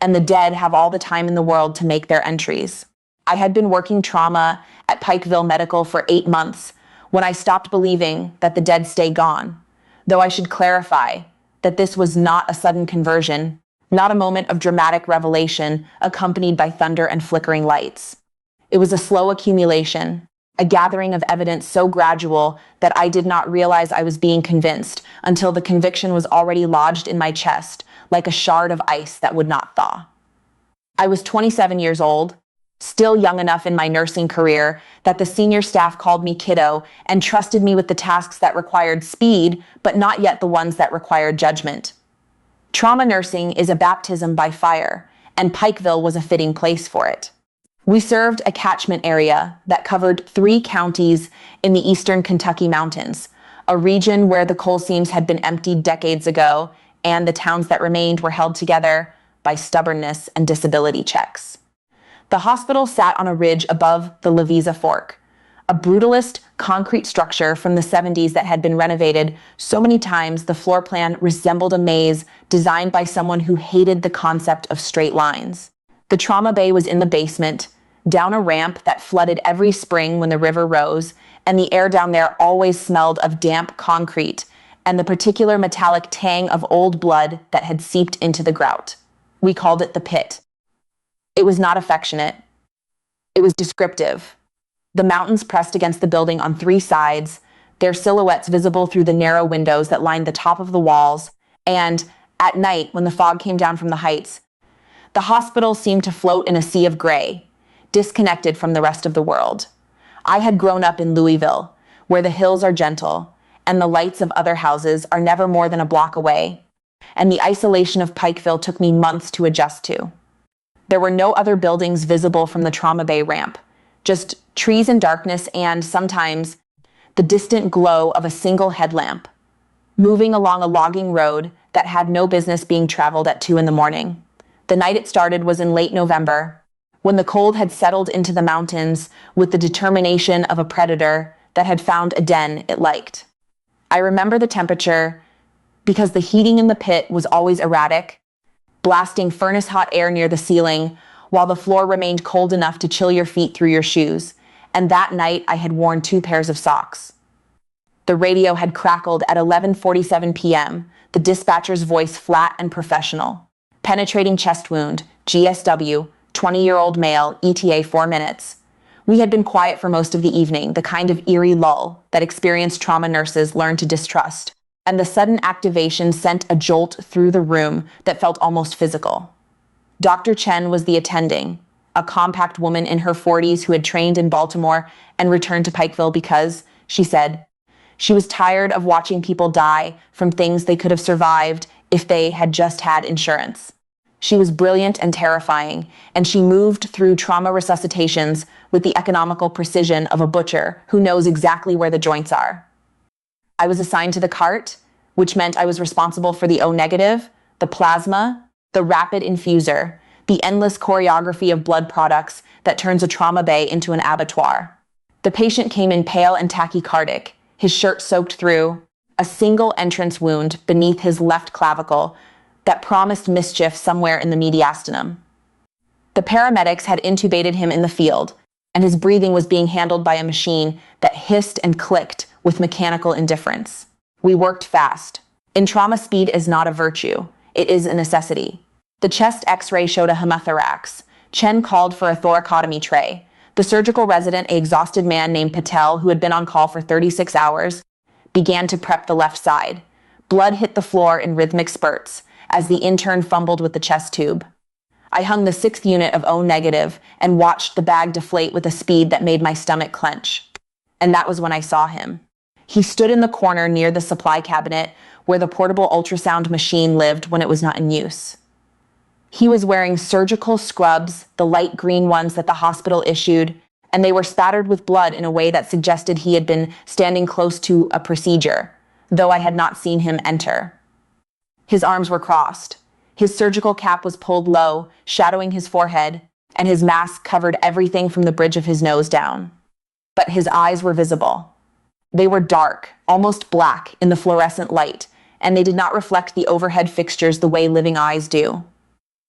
And the dead have all the time in the world to make their entries. I had been working trauma at Pikeville Medical for 8 months, when I stopped believing that the dead stay gone. Though I should clarify that this was not a sudden conversion, not a moment of dramatic revelation accompanied by thunder and flickering lights. It was a slow accumulation, a gathering of evidence so gradual that I did not realize I was being convinced until the conviction was already lodged in my chest, like a shard of ice that would not thaw. I was 27 years old, still young enough in my nursing career that the senior staff called me kiddo and trusted me with the tasks that required speed, but not yet the ones that required judgment. Trauma nursing is a baptism by fire, and Pikeville was a fitting place for it. We served a catchment area that covered 3 counties in the eastern Kentucky mountains, a region where the coal seams had been emptied decades ago, and the towns that remained were held together by stubbornness and disability checks. The hospital sat on a ridge above the Lavisa Fork, a brutalist concrete structure from the 70s that had been renovated so many times the floor plan resembled a maze designed by someone who hated the concept of straight lines. The trauma bay was in the basement, down a ramp that flooded every spring when the river rose, and the air down there always smelled of damp concrete and the particular metallic tang of old blood that had seeped into the grout. We called it the pit. It was not affectionate. It was descriptive. The mountains pressed against the building on 3 sides, their silhouettes visible through the narrow windows that lined the top of the walls, and, at night, when the fog came down from the heights, the hospital seemed to float in a sea of gray, disconnected from the rest of the world. I had grown up in Louisville, where the hills are gentle, and the lights of other houses are never more than a block away, and the isolation of Pikeville took me months to adjust to. There were no other buildings visible from the trauma bay ramp, just trees and darkness and, sometimes, the distant glow of a single headlamp, moving along a logging road that had no business being traveled at 2 in the morning. The night it started was in late November, when the cold had settled into the mountains with the determination of a predator that had found a den it liked. I remember the temperature because the heating in the pit was always erratic, blasting furnace-hot air near the ceiling, while the floor remained cold enough to chill your feet through your shoes, and that night I had worn 2 pairs of socks. The radio had crackled at 11:47 p.m., the dispatcher's voice flat and professional. Penetrating chest wound, GSW, 20-year-old male, ETA 4 minutes. We had been quiet for most of the evening, the kind of eerie lull that experienced trauma nurses learn to distrust, and the sudden activation sent a jolt through the room that felt almost physical. Dr. Chen was the attending, a compact woman in her 40s who had trained in Baltimore and returned to Pikeville because, she said, she was tired of watching people die from things they could have survived if they had just had insurance. She was brilliant and terrifying, and she moved through trauma resuscitations with the economical precision of a butcher who knows exactly where the joints are. I was assigned to the cart, which meant I was responsible for the O-negative, the plasma, the rapid infuser, the endless choreography of blood products that turns a trauma bay into an abattoir. The patient came in pale and tachycardic, his shirt soaked through, a single entrance wound beneath his left clavicle that promised mischief somewhere in the mediastinum. The paramedics had intubated him in the field, and his breathing was being handled by a machine that hissed and clicked with mechanical indifference. We worked fast. In trauma, speed is not a virtue. It is a necessity. The chest x-ray showed a hemothorax. Chen called for a thoracotomy tray. The surgical resident, an exhausted man named Patel, who had been on call for 36 hours, began to prep the left side. Blood hit the floor in rhythmic spurts as the intern fumbled with the chest tube. I hung the 6th unit of O-negative and watched the bag deflate with a speed that made my stomach clench. And that was when I saw him. He stood in the corner near the supply cabinet where the portable ultrasound machine lived when it was not in use. He was wearing surgical scrubs, the light green ones that the hospital issued, and they were spattered with blood in a way that suggested he had been standing close to a procedure, though I had not seen him enter. His arms were crossed. His surgical cap was pulled low, shadowing his forehead, and his mask covered everything from the bridge of his nose down. But his eyes were visible. They were dark, almost black in the fluorescent light, and they did not reflect the overhead fixtures the way living eyes do.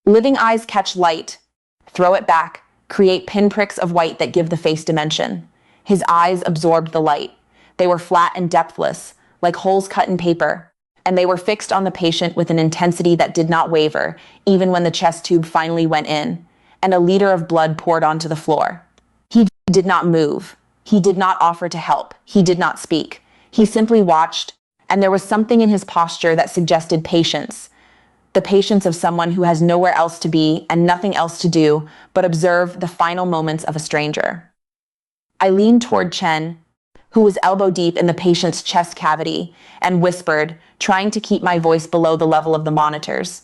Living eyes catch light, throw it back, create pinpricks of white that give the face dimension. His eyes absorbed the light. They were flat and depthless, like holes cut in paper, and they were fixed on the patient with an intensity that did not waver, even when the chest tube finally went in, and a liter of blood poured onto the floor. He did not move. He did not offer to help. He did not speak. He simply watched, and there was something in his posture that suggested patience, the patience of someone who has nowhere else to be and nothing else to do but observe the final moments of a stranger. I leaned toward Chen, who was elbow deep in the patient's chest cavity, and whispered, trying to keep my voice below the level of the monitors.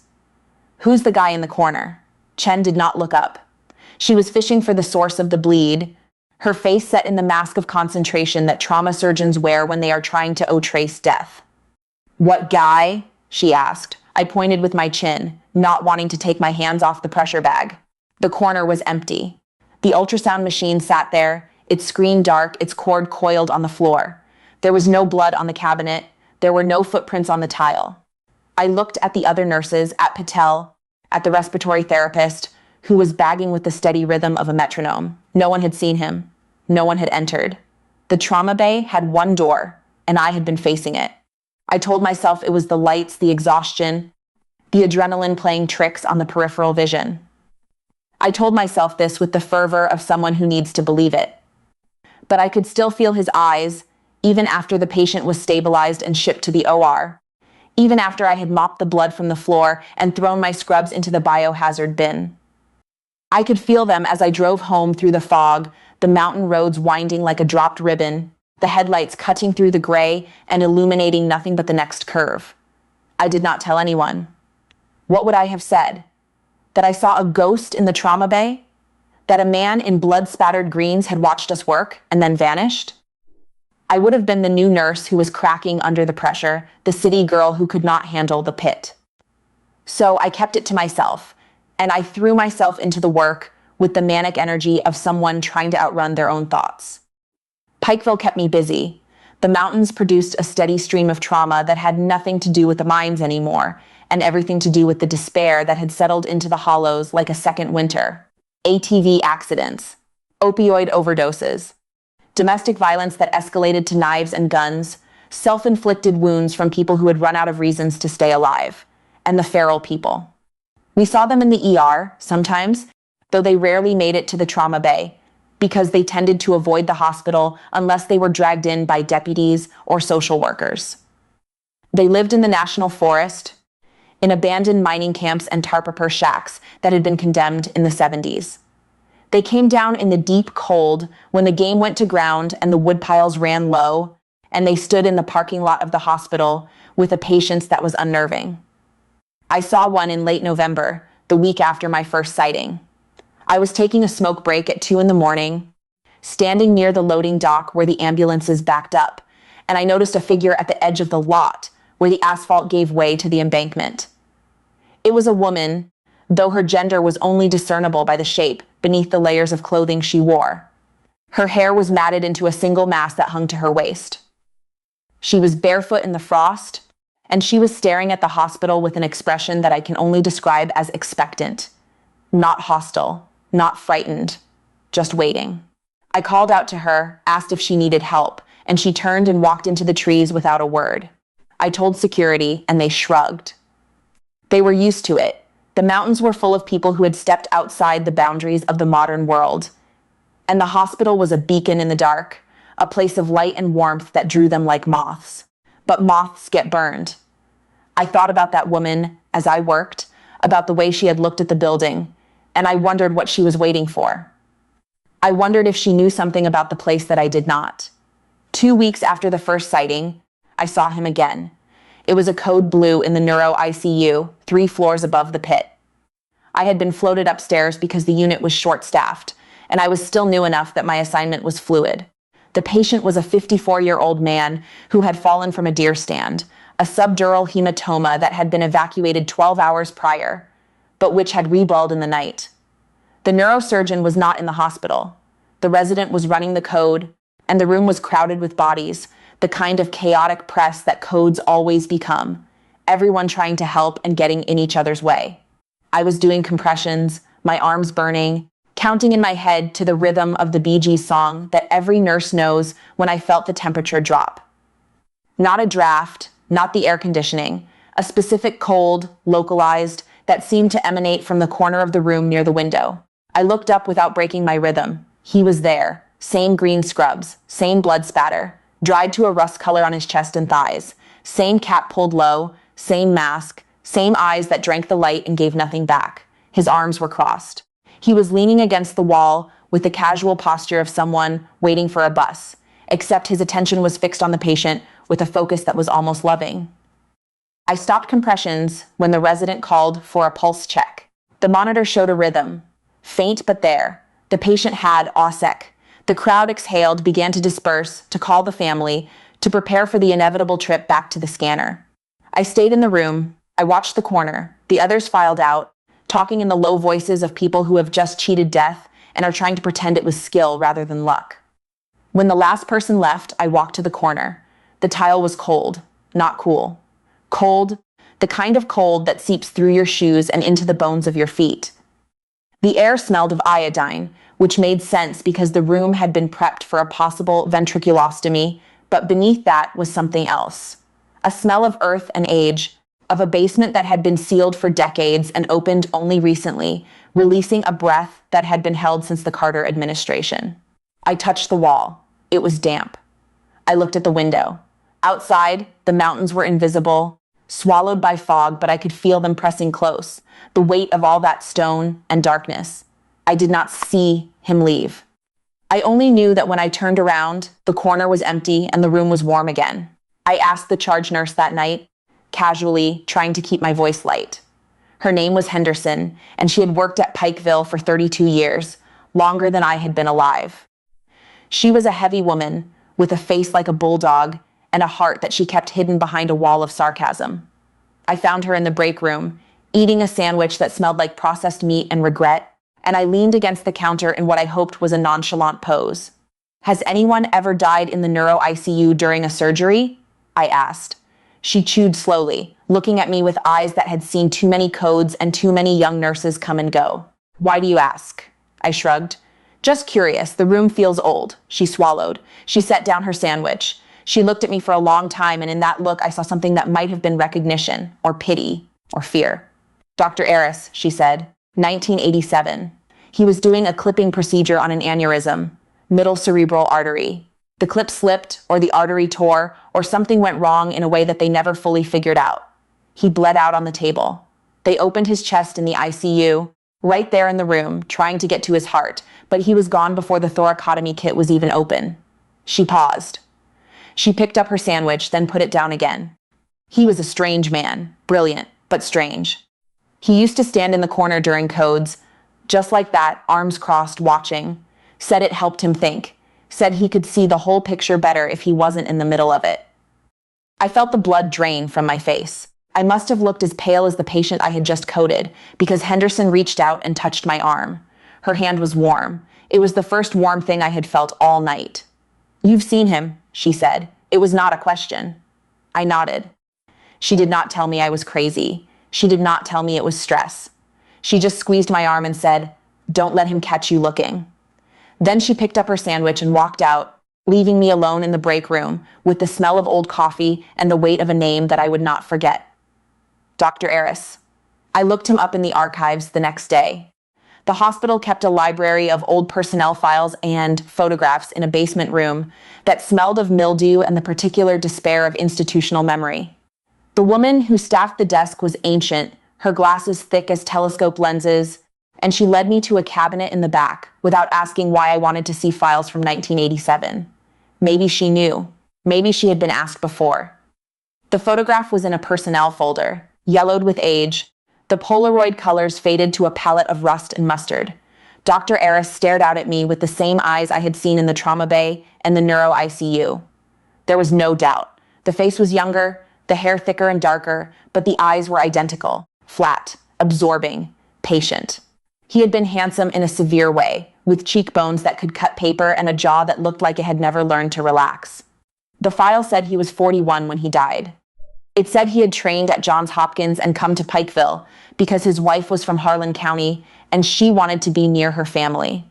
"Who's the guy in the corner?" Chen did not look up. She was fishing for the source of the bleed, her face set in the mask of concentration that trauma surgeons wear when they are trying to trace death. "What guy?" she asked. I pointed with my chin, not wanting to take my hands off the pressure bag. The corner was empty. The ultrasound machine sat there, its screen dark, its cord coiled on the floor. There was no blood on the cabinet. There were no footprints on the tile. I looked at the other nurses, at Patel, at the respiratory therapist, who was bagging with the steady rhythm of a metronome. No one had seen him. No one had entered. The trauma bay had one door, and I had been facing it. I told myself it was the lights, the exhaustion, the adrenaline playing tricks on the peripheral vision. I told myself this with the fervor of someone who needs to believe it. But I could still feel his eyes, even after the patient was stabilized and shipped to the OR, even after I had mopped the blood from the floor and thrown my scrubs into the biohazard bin. I could feel them as I drove home through the fog, the mountain roads winding like a dropped ribbon, the headlights cutting through the gray and illuminating nothing but the next curve. I did not tell anyone. What would I have said? That I saw a ghost in the trauma bay? That a man in blood-spattered greens had watched us work and then vanished? I would have been the new nurse who was cracking under the pressure, the city girl who could not handle the pit. So I kept it to myself, and I threw myself into the work with the manic energy of someone trying to outrun their own thoughts. Pikeville kept me busy. The mountains produced a steady stream of trauma that had nothing to do with the mines anymore, and everything to do with the despair that had settled into the hollows like a second winter. ATV accidents, opioid overdoses, domestic violence that escalated to knives and guns, self-inflicted wounds from people who had run out of reasons to stay alive, and the feral people. We saw them in the ER, sometimes, though they rarely made it to the trauma bay, because they tended to avoid the hospital unless they were dragged in by deputies or social workers. They lived in the national forest, in abandoned mining camps and tarpaper shacks that had been condemned in the 70s. They came down in the deep cold when the game went to ground and the woodpiles ran low, and they stood in the parking lot of the hospital with a patience that was unnerving. I saw one in late November, the week after my first sighting. I was taking a smoke break at 2 a.m, standing near the loading dock where the ambulances backed up, and I noticed a figure at the edge of the lot where the asphalt gave way to the embankment. It was a woman, though her gender was only discernible by the shape beneath the layers of clothing she wore. Her hair was matted into a single mass that hung to her waist. She was barefoot in the frost, and she was staring at the hospital with an expression that I can only describe as expectant, not hostile, not frightened, just waiting. I called out to her, asked if she needed help, and she turned and walked into the trees without a word. I told security, and they shrugged. They were used to it. The mountains were full of people who had stepped outside the boundaries of the modern world, and the hospital was a beacon in the dark, a place of light and warmth that drew them like moths. But moths get burned. I thought about that woman as I worked, about the way she had looked at the building, and I wondered what she was waiting for. I wondered if she knew something about the place that I did not. 2 weeks after the first sighting, I saw him again. It was a code blue in the neuro ICU, 3 floors above the pit. I had been floated upstairs because the unit was short-staffed, and I was still new enough that my assignment was fluid. The patient was a 54-year-old man who had fallen from a deer stand, a subdural hematoma that had been evacuated 12 hours prior, but which had reballed in the night. The neurosurgeon was not in the hospital. The resident was running the code, and the room was crowded with bodies, the kind of chaotic press that codes always become, everyone trying to help and getting in each other's way. I was doing compressions, my arms burning, counting in my head to the rhythm of the Bee Gees song that every nurse knows when I felt the temperature drop. Not a draft, not the air conditioning, a specific cold, localized, that seemed to emanate from the corner of the room near the window. I looked up without breaking my rhythm. He was there. Same green scrubs, same blood spatter, dried to a rust color on his chest and thighs, same cap pulled low, same mask, same eyes that drank the light and gave nothing back. His arms were crossed. He was leaning against the wall with the casual posture of someone waiting for a bus, except his attention was fixed on the patient with a focus that was almost loving. I stopped compressions when the resident called for a pulse check. The monitor showed a rhythm, faint but there. The patient had ASEC. The crowd exhaled, began to disperse, to call the family, to prepare for the inevitable trip back to the scanner. I stayed in the room. I watched the corner. The others filed out, talking in the low voices of people who have just cheated death and are trying to pretend it was skill rather than luck. When the last person left, I walked to the corner. The tile was cold, not cool. Cold, the kind of cold that seeps through your shoes and into the bones of your feet. The air smelled of iodine, which made sense because the room had been prepped for a possible ventriculostomy, but beneath that was something else. A smell of earth and age, of a basement that had been sealed for decades and opened only recently, releasing a breath that had been held since the Carter administration. I touched the wall. It was damp. I looked at the window. Outside, the mountains were invisible, swallowed by fog, but I could feel them pressing close, the weight of all that stone and darkness. I did not see him leave. I only knew that when I turned around, the corner was empty and the room was warm again. I asked the charge nurse that night, casually, trying to keep my voice light. Her name was Henderson, and she had worked at Pikeville for 32 years, longer than I had been alive. She was a heavy woman, with a face like a bulldog, and a heart that she kept hidden behind a wall of sarcasm. I found her in the break room, eating a sandwich that smelled like processed meat and regret, and I leaned against the counter in what I hoped was a nonchalant pose. "Has anyone ever died in the neuro ICU during a surgery?" I asked. She chewed slowly, looking at me with eyes that had seen too many codes and too many young nurses come and go. "Why do you ask?" I shrugged. "Just curious, the room feels old." She swallowed. She set down her sandwich. She looked at me for a long time, and in that look I saw something that might have been recognition, or pity, or fear. "Dr. Aris," she said. 1987. He was doing a clipping procedure on an aneurysm, middle cerebral artery. The clip slipped, or the artery tore, or something went wrong in a way that they never fully figured out. He bled out on the table. They opened his chest in the ICU, right there in the room, trying to get to his heart, but he was gone before the thoracotomy kit was even open. She paused. She picked up her sandwich, then put it down again. He was a strange man, brilliant, but strange. He used to stand in the corner during codes, just like that, arms crossed, watching. Said it helped him think. Said he could see the whole picture better if he wasn't in the middle of it. I felt the blood drain from my face. I must have looked as pale as the patient I had just coded, because Henderson reached out and touched my arm. Her hand was warm. It was the first warm thing I had felt all night. "You've seen him," she said. It was not a question. I nodded. She did not tell me I was crazy. She did not tell me it was stress. She just squeezed my arm and said, "Don't let him catch you looking." Then she picked up her sandwich and walked out, leaving me alone in the break room with the smell of old coffee and the weight of a name that I would not forget. Dr. Aris. I looked him up in the archives the next day. The hospital kept a library of old personnel files and photographs in a basement room that smelled of mildew and the particular despair of institutional memory. The woman who staffed the desk was ancient, her glasses thick as telescope lenses, and she led me to a cabinet in the back without asking why I wanted to see files from 1987. Maybe she knew. Maybe she had been asked before. The photograph was in a personnel folder, yellowed with age. The Polaroid colors faded to a palette of rust and mustard. Dr. Aris stared out at me with the same eyes I had seen in the trauma bay and the neuro ICU. There was no doubt. The face was younger, the hair thicker and darker, but the eyes were identical, flat, absorbing, patient. He had been handsome in a severe way, with cheekbones that could cut paper and a jaw that looked like it had never learned to relax. The file said he was 41 when he died. It said he had trained at Johns Hopkins and come to Pikeville because his wife was from Harlan County and she wanted to be near her family.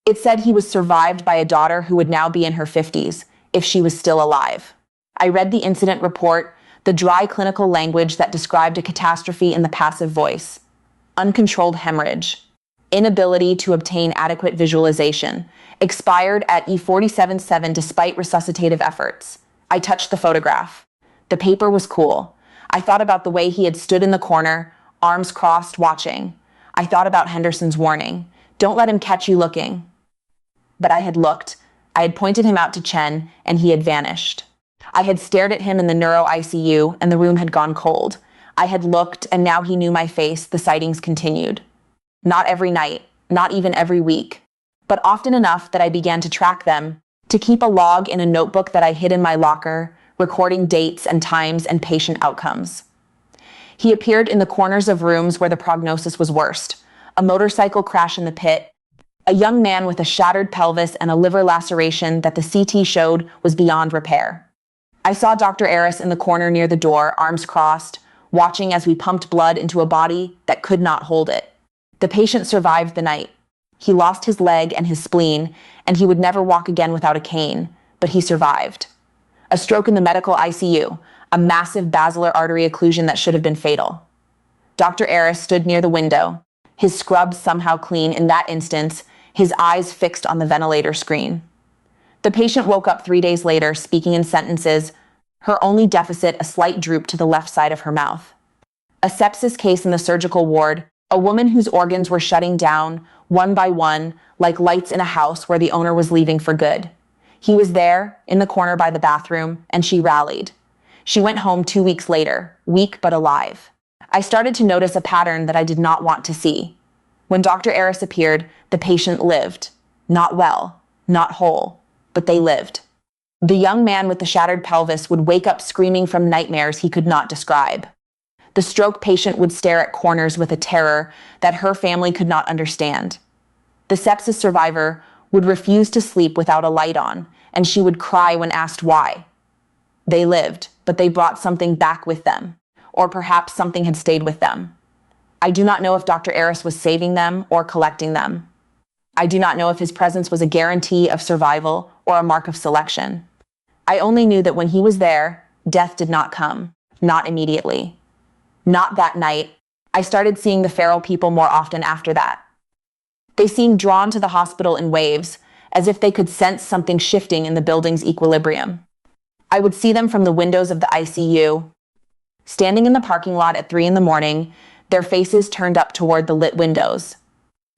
It said he was survived by a daughter who would now be in her 50s, if she was still alive. I read the incident report, the dry clinical language that described a catastrophe in the passive voice. Uncontrolled hemorrhage. Inability to obtain adequate visualization. Expired at E47-7 despite resuscitative efforts. I touched the photograph. The paper was cool. I thought about the way he had stood in the corner, arms crossed, watching. I thought about Henderson's warning. Don't let him catch you looking. But I had looked. I had pointed him out to Chen, and he had vanished. I had stared at him in the neuro ICU, and the room had gone cold. I had looked, and now he knew my face. The sightings continued. Not every night, not even every week, but often enough that I began to track them, to keep a log in a notebook that I hid in my locker, recording dates and times and patient outcomes. He appeared in the corners of rooms where the prognosis was worst. A motorcycle crash in the pit, a young man with a shattered pelvis and a liver laceration that the CT showed was beyond repair. I saw Dr. Aris in the corner near the door, arms crossed, watching as we pumped blood into a body that could not hold it. The patient survived the night. He lost his leg and his spleen, and he would never walk again without a cane, but he survived. A stroke in the medical ICU, a massive basilar artery occlusion that should have been fatal. Dr. Aris stood near the window, his scrubs somehow clean in that instance, his eyes fixed on the ventilator screen. The patient woke up 3 days later, speaking in sentences, her only deficit a slight droop to the left side of her mouth. A sepsis case in the surgical ward, a woman whose organs were shutting down, one by one, like lights in a house where the owner was leaving for good. He was there, in the corner by the bathroom, and she rallied. She went home 2 weeks later, weak but alive. I started to notice a pattern that I did not want to see. When Dr. Aris appeared, the patient lived. Not well, not whole, but they lived. The young man with the shattered pelvis would wake up screaming from nightmares he could not describe. The stroke patient would stare at corners with a terror that her family could not understand. The sepsis survivor would refuse to sleep without a light on, and she would cry when asked why. They lived, but they brought something back with them, or perhaps something had stayed with them. I do not know if Dr. Aris was saving them or collecting them. I do not know if his presence was a guarantee of survival or a mark of selection. I only knew that when he was there, death did not come, not immediately. Not that night. I started seeing the feral people more often after that. They seemed drawn to the hospital in waves, as if they could sense something shifting in the building's equilibrium. I would see them from the windows of the ICU, standing in the parking lot at 3 a.m, their faces turned up toward the lit windows.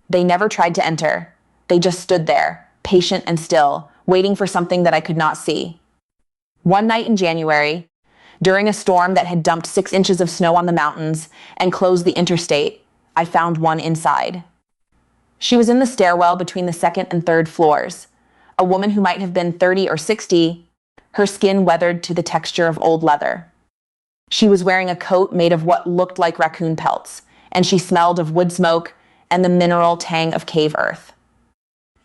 They never tried to enter. They just stood there, patient and still, waiting for something that I could not see. One night in January, during a storm that had dumped 6 inches of snow on the mountains and closed the interstate, I found one inside. She was in the stairwell between the 2nd and 3rd floors, a woman who might have been 30 or 60, her skin weathered to the texture of old leather. She was wearing a coat made of what looked like raccoon pelts, and she smelled of wood smoke and the mineral tang of cave earth.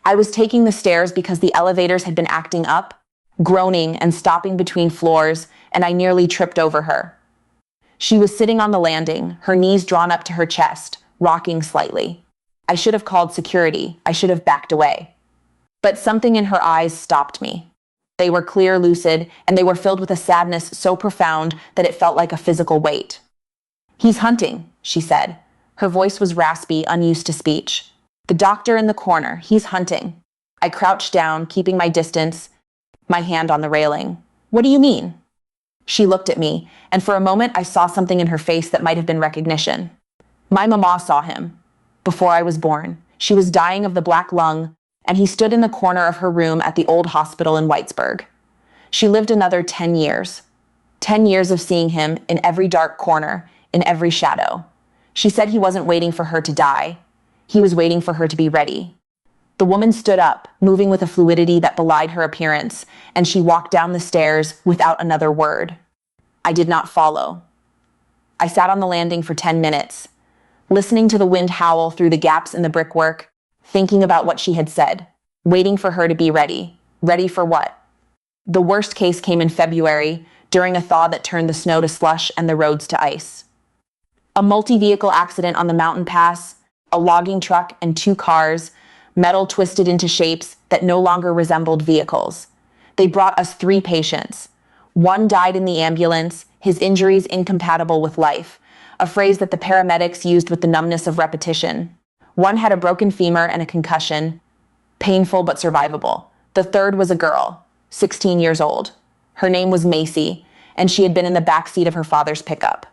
I was taking the stairs because the elevators had been acting up, groaning and stopping between floors, and I nearly tripped over her. She was sitting on the landing, her knees drawn up to her chest, rocking slightly. I should have called security. I should have backed away. But something in her eyes stopped me. They were clear, lucid, and they were filled with a sadness so profound that it felt like a physical weight. "He's hunting," she said. Her voice was raspy, unused to speech. "The doctor in the corner, he's hunting." I crouched down, keeping my distance, my hand on the railing. "What do you mean?" She looked at me, and for a moment I saw something in her face that might have been recognition. My mama saw him. Before I was born, she was dying of the black lung, and he stood in the corner of her room at the old hospital in Whitesburg. She lived another 10 years. 10 years of seeing him in every dark corner, in every shadow. She said he wasn't waiting for her to die. He was waiting for her to be ready. The woman stood up, moving with a fluidity that belied her appearance, and she walked down the stairs without another word. I did not follow. I sat on the landing for 10 minutes, listening to the wind howl through the gaps in the brickwork, thinking about what she had said, waiting for her to be ready. Ready for what? The worst case came in February, during a thaw that turned the snow to slush and the roads to ice. A multi-vehicle accident on the mountain pass, a logging truck and two cars, metal twisted into shapes that no longer resembled vehicles. They brought us 3 patients. One died in the ambulance, his injuries incompatible with life, a phrase that the paramedics used with the numbness of repetition. One had a broken femur and a concussion, painful but survivable. The third was a girl, 16 years old. Her name was Macy, and she had been in the back seat of her father's pickup.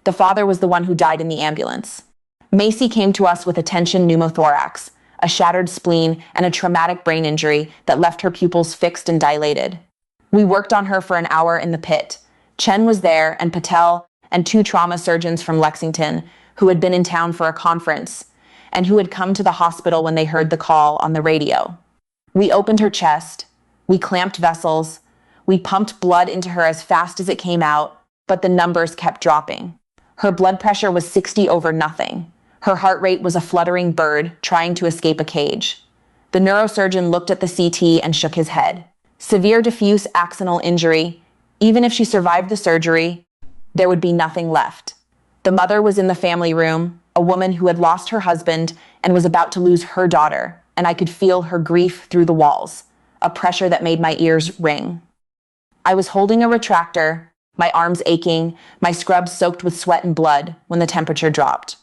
The father was the one who died in the ambulance. Macy came to us with a tension pneumothorax, a shattered spleen, and a traumatic brain injury that left her pupils fixed and dilated. We worked on her for an hour in the pit. Chen was there, and Patel, and 2 trauma surgeons from Lexington who had been in town for a conference, and who had come to the hospital when they heard the call on the radio. We opened her chest, we clamped vessels, we pumped blood into her as fast as it came out, but the numbers kept dropping. Her blood pressure was 60 over nothing. Her heart rate was a fluttering bird trying to escape a cage. The neurosurgeon looked at the CT and shook his head. Severe diffuse axonal injury. Even if she survived the surgery, there would be nothing left. The mother was in the family room, a woman who had lost her husband and was about to lose her daughter, and I could feel her grief through the walls, a pressure that made my ears ring. I was holding a retractor, my arms aching, my scrubs soaked with sweat and blood when the temperature dropped.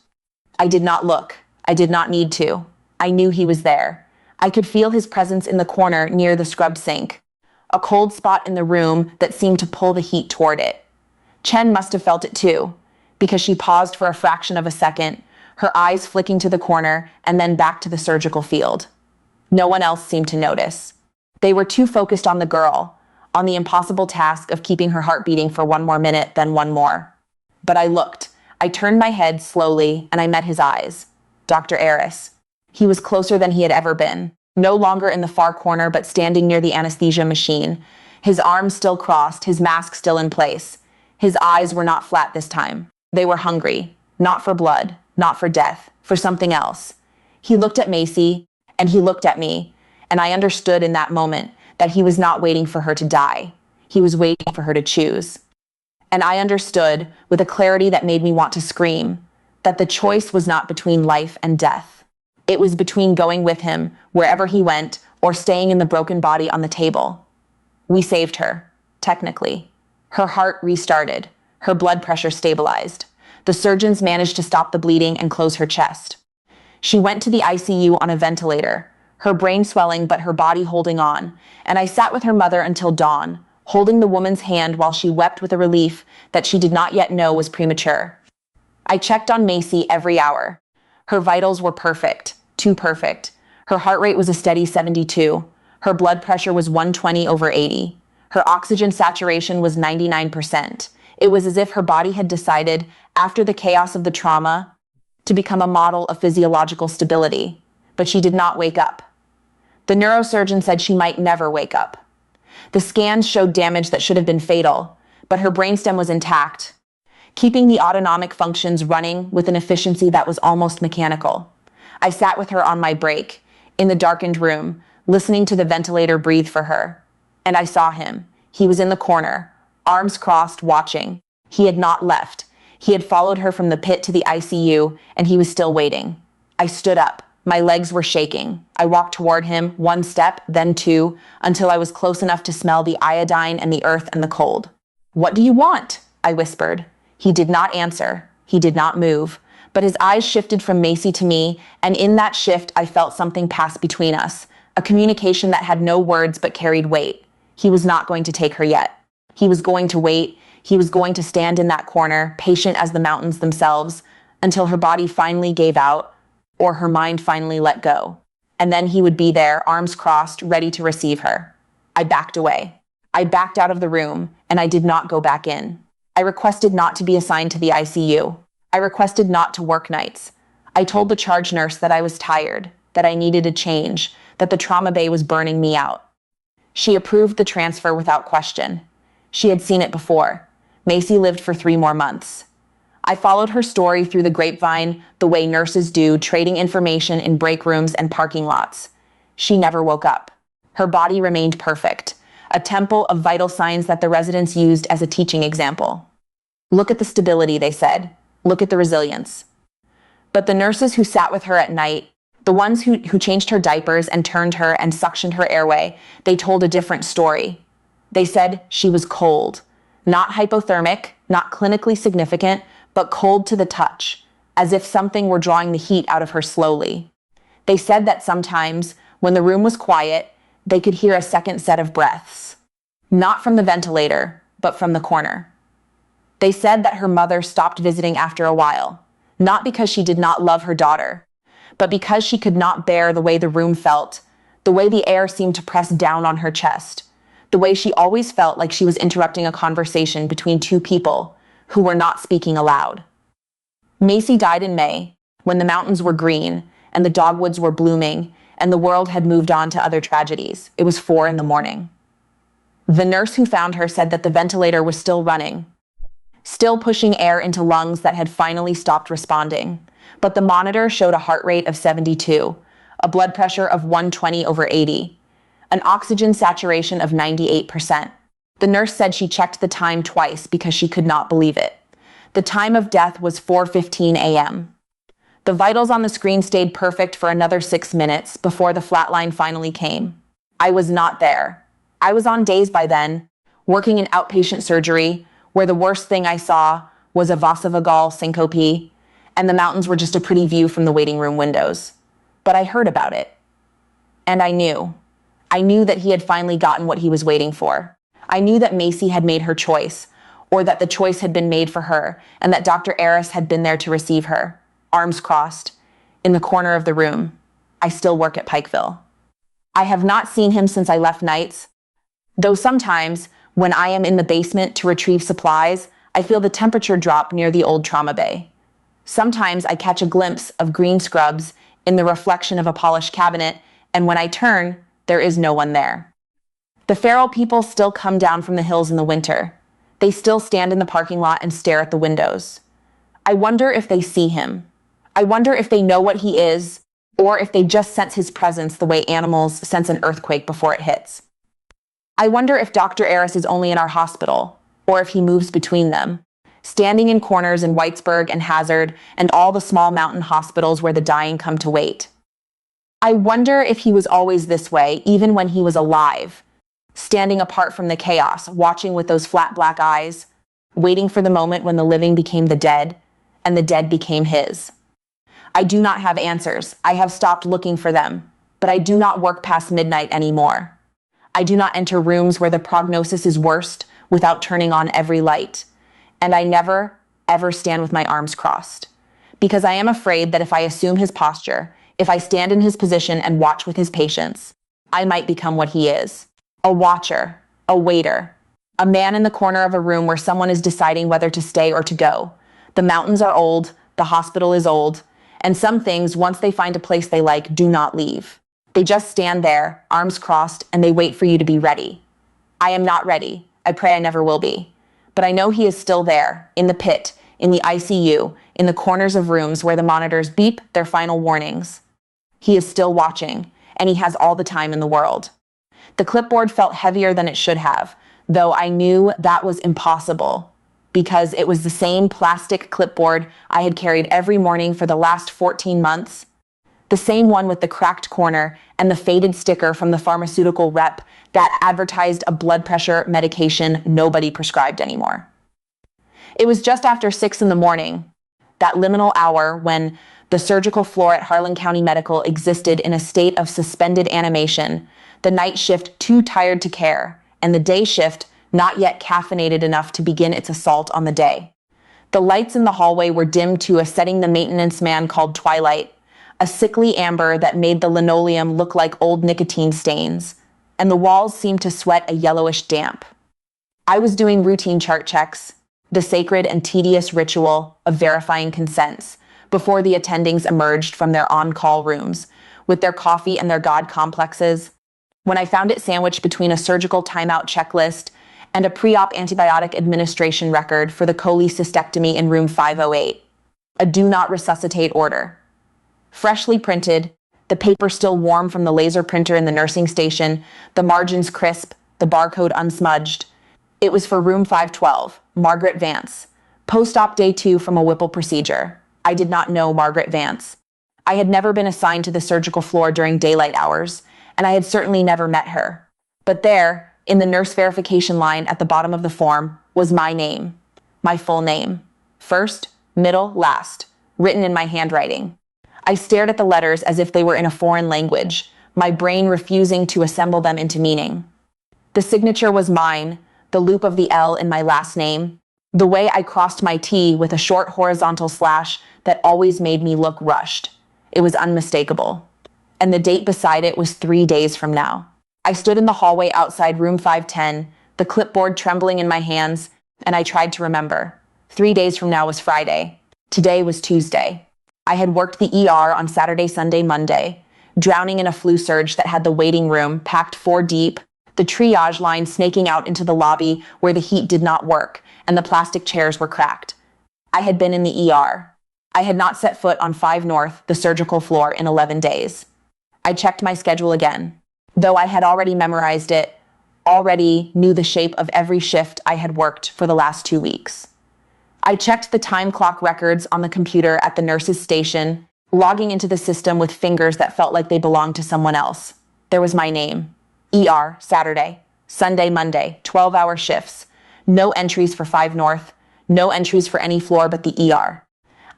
I did not look. I did not need to. I knew he was there. I could feel his presence in the corner near the scrub sink, a cold spot in the room that seemed to pull the heat toward it. Chen must have felt it too, because she paused for a fraction of a second, her eyes flicking to the corner and then back to the surgical field. No one else seemed to notice. They were too focused on the girl, on the impossible task of keeping her heart beating for 1 more minute, then 1 more. But I looked. I turned my head slowly, and I met his eyes. Dr. Aris. He was closer than he had ever been, no longer in the far corner but standing near the anesthesia machine, his arms still crossed, his mask still in place. His eyes were not flat this time. They were hungry, not for blood, not for death, for something else. He looked at Macy, and he looked at me, and I understood in that moment that he was not waiting for her to die. He was waiting for her to choose. And I understood, with a clarity that made me want to scream, that the choice was not between life and death. It was between going with him wherever he went or staying in the broken body on the table. We saved her, technically. Her heart restarted. Her blood pressure stabilized. The surgeons managed to stop the bleeding and close her chest. She went to the ICU on a ventilator, her brain swelling but her body holding on, and I sat with her mother until dawn, holding the woman's hand while she wept with a relief that she did not yet know was premature. I checked on Macy every hour. Her vitals were perfect, too perfect. Her heart rate was a steady 72. Her blood pressure was 120 over 80. Her oxygen saturation was 99%. It was as if her body had decided, after the chaos of the trauma, to become a model of physiological stability. But she did not wake up. The neurosurgeon said she might never wake up. The scans showed damage that should have been fatal, but her brainstem was intact, keeping the autonomic functions running with an efficiency that was almost mechanical. I sat with her on my break, in the darkened room, listening to the ventilator breathe for her. And I saw him. He was in the corner, arms crossed, watching. He had not left. He had followed her from the pit to the ICU, and he was still waiting. I stood up. My legs were shaking. I walked toward him, 1 step, then 2, until I was close enough to smell the iodine and the earth and the cold. "What do you want?" I whispered. He did not answer. He did not move. But his eyes shifted from Macy to me, and in that shift I felt something pass between us, a communication that had no words but carried weight. He was not going to take her yet. He was going to wait. He was going to stand in that corner, patient as the mountains themselves, until her body finally gave out, or her mind finally let go. And then he would be there, arms crossed, ready to receive her. I backed away. I backed out of the room, and I did not go back in. I requested not to be assigned to the ICU. I requested not to work nights. I told the charge nurse that I was tired, that I needed a change, that the trauma bay was burning me out. She approved the transfer without question. She had seen it before. Macy lived for 3 more months. I followed her story through the grapevine, the way nurses do, trading information in break rooms and parking lots. She never woke up. Her body remained perfect, a temple of vital signs that the residents used as a teaching example. Look at the stability, they said. Look at the resilience. But the nurses who sat with her at night, the ones who changed her diapers and turned her and suctioned her airway, they told a different story. They said she was cold. Not hypothermic, not clinically significant, but cold to the touch, as if something were drawing the heat out of her slowly. They said that sometimes, when the room was quiet, they could hear a second set of breaths. Not from the ventilator, but from the corner. They said that her mother stopped visiting after a while, not because she did not love her daughter, but because she could not bear the way the room felt, the way the air seemed to press down on her chest, the way she always felt like she was interrupting a conversation between two people who were not speaking aloud. Macy died in May, when the mountains were green and the dogwoods were blooming and the world had moved on to other tragedies. It was 4 a.m. The nurse who found her said that the ventilator was still running, still pushing air into lungs that had finally stopped responding. But the monitor showed a heart rate of 72, a blood pressure of 120/80, an oxygen saturation of 98%. The nurse said she checked the time twice because she could not believe it. The time of death was 4:15 a.m. The vitals on the screen stayed perfect for another 6 minutes before the flatline finally came. I was not there. I was on days by then, working in outpatient surgery, where the worst thing I saw was a vasovagal syncope, and the mountains were just a pretty view from the waiting room windows. But I heard about it. And I knew. I knew that he had finally gotten what he was waiting for. I knew that Macy had made her choice, or that the choice had been made for her, and that Dr. Aris had been there to receive her, arms crossed, in the corner of the room. I still work at Pikeville. I have not seen him since I left nights, though sometimes, when I am in the basement to retrieve supplies, I feel the temperature drop near the old trauma bay. Sometimes I catch a glimpse of green scrubs in the reflection of a polished cabinet, and when I turn, there is no one there. The feral people still come down from the hills in the winter. They still stand in the parking lot and stare at the windows. I wonder if they see him. I wonder if they know what he is, or if they just sense his presence the way animals sense an earthquake before it hits. I wonder if Dr. Aris is only in our hospital, or if he moves between them, standing in corners in Whitesburg and Hazard and all the small mountain hospitals where the dying come to wait. I wonder if he was always this way, even when he was alive, standing apart from the chaos, watching with those flat black eyes, waiting for the moment when the living became the dead, and the dead became his. I do not have answers. I have stopped looking for them, but I do not work past midnight anymore. I do not enter rooms where the prognosis is worst without turning on every light. And I never, ever stand with my arms crossed. Because I am afraid that if I assume his posture, if I stand in his position and watch with his patience, I might become what he is. A watcher, a waiter, a man in the corner of a room where someone is deciding whether to stay or to go. The mountains are old, the hospital is old, and some things, once they find a place they like, do not leave. They just stand there, arms crossed, and they wait for you to be ready. I am not ready. I pray I never will be. But I know he is still there, in the pit, in the ICU, in the corners of rooms where the monitors beep their final warnings. He is still watching, and he has all the time in the world. The clipboard felt heavier than it should have, though I knew that was impossible, because it was the same plastic clipboard I had carried every morning for the last 14 months, the same one with the cracked corner and the faded sticker from the pharmaceutical rep that advertised a blood pressure medication nobody prescribed anymore. It was just after 6 a.m, that liminal hour when the surgical floor at Harlan County Medical existed in a state of suspended animation, the night shift too tired to care, and the day shift not yet caffeinated enough to begin its assault on the day. The lights in the hallway were dimmed to a setting the maintenance man called twilight, a sickly amber that made the linoleum look like old nicotine stains, and the walls seemed to sweat a yellowish damp. I was doing routine chart checks, the sacred and tedious ritual of verifying consents, before the attendings emerged from their on-call rooms, with their coffee and their God complexes, when I found it sandwiched between a surgical timeout checklist and a pre-op antibiotic administration record for the cholecystectomy in room 508, a do not resuscitate order. Freshly printed, the paper still warm from the laser printer in the nursing station, the margins crisp, the barcode unsmudged. It was for room 512, Margaret Vance. Post-op day 2 from a Whipple procedure. I did not know Margaret Vance. I had never been assigned to the surgical floor during daylight hours, and I had certainly never met her. But there, in the nurse verification line at the bottom of the form, was my name. My full name. First, middle, last. Written in my handwriting. I stared at the letters as if they were in a foreign language, my brain refusing to assemble them into meaning. The signature was mine, the loop of the L in my last name, the way I crossed my T with a short horizontal slash that always made me look rushed. It was unmistakable. And the date beside it was 3 days from now. I stood in the hallway outside room 510, the clipboard trembling in my hands, and I tried to remember. 3 days from now was Friday. Today was Tuesday. I had worked the ER on Saturday, Sunday, Monday, drowning in a flu surge that had the waiting room packed 4 deep, the triage line snaking out into the lobby where the heat did not work and the plastic chairs were cracked. I had been in the ER. I had not set foot on 5 North, the surgical floor, in 11 days. I checked my schedule again. Though I had already memorized it, already knew the shape of every shift I had worked for the last 2 weeks. I checked the time clock records on the computer at the nurse's station, logging into the system with fingers that felt like they belonged to someone else. There was my name. ER, Saturday, Sunday, Monday, 12-hour shifts. No entries for 5 North, no entries for any floor but the ER.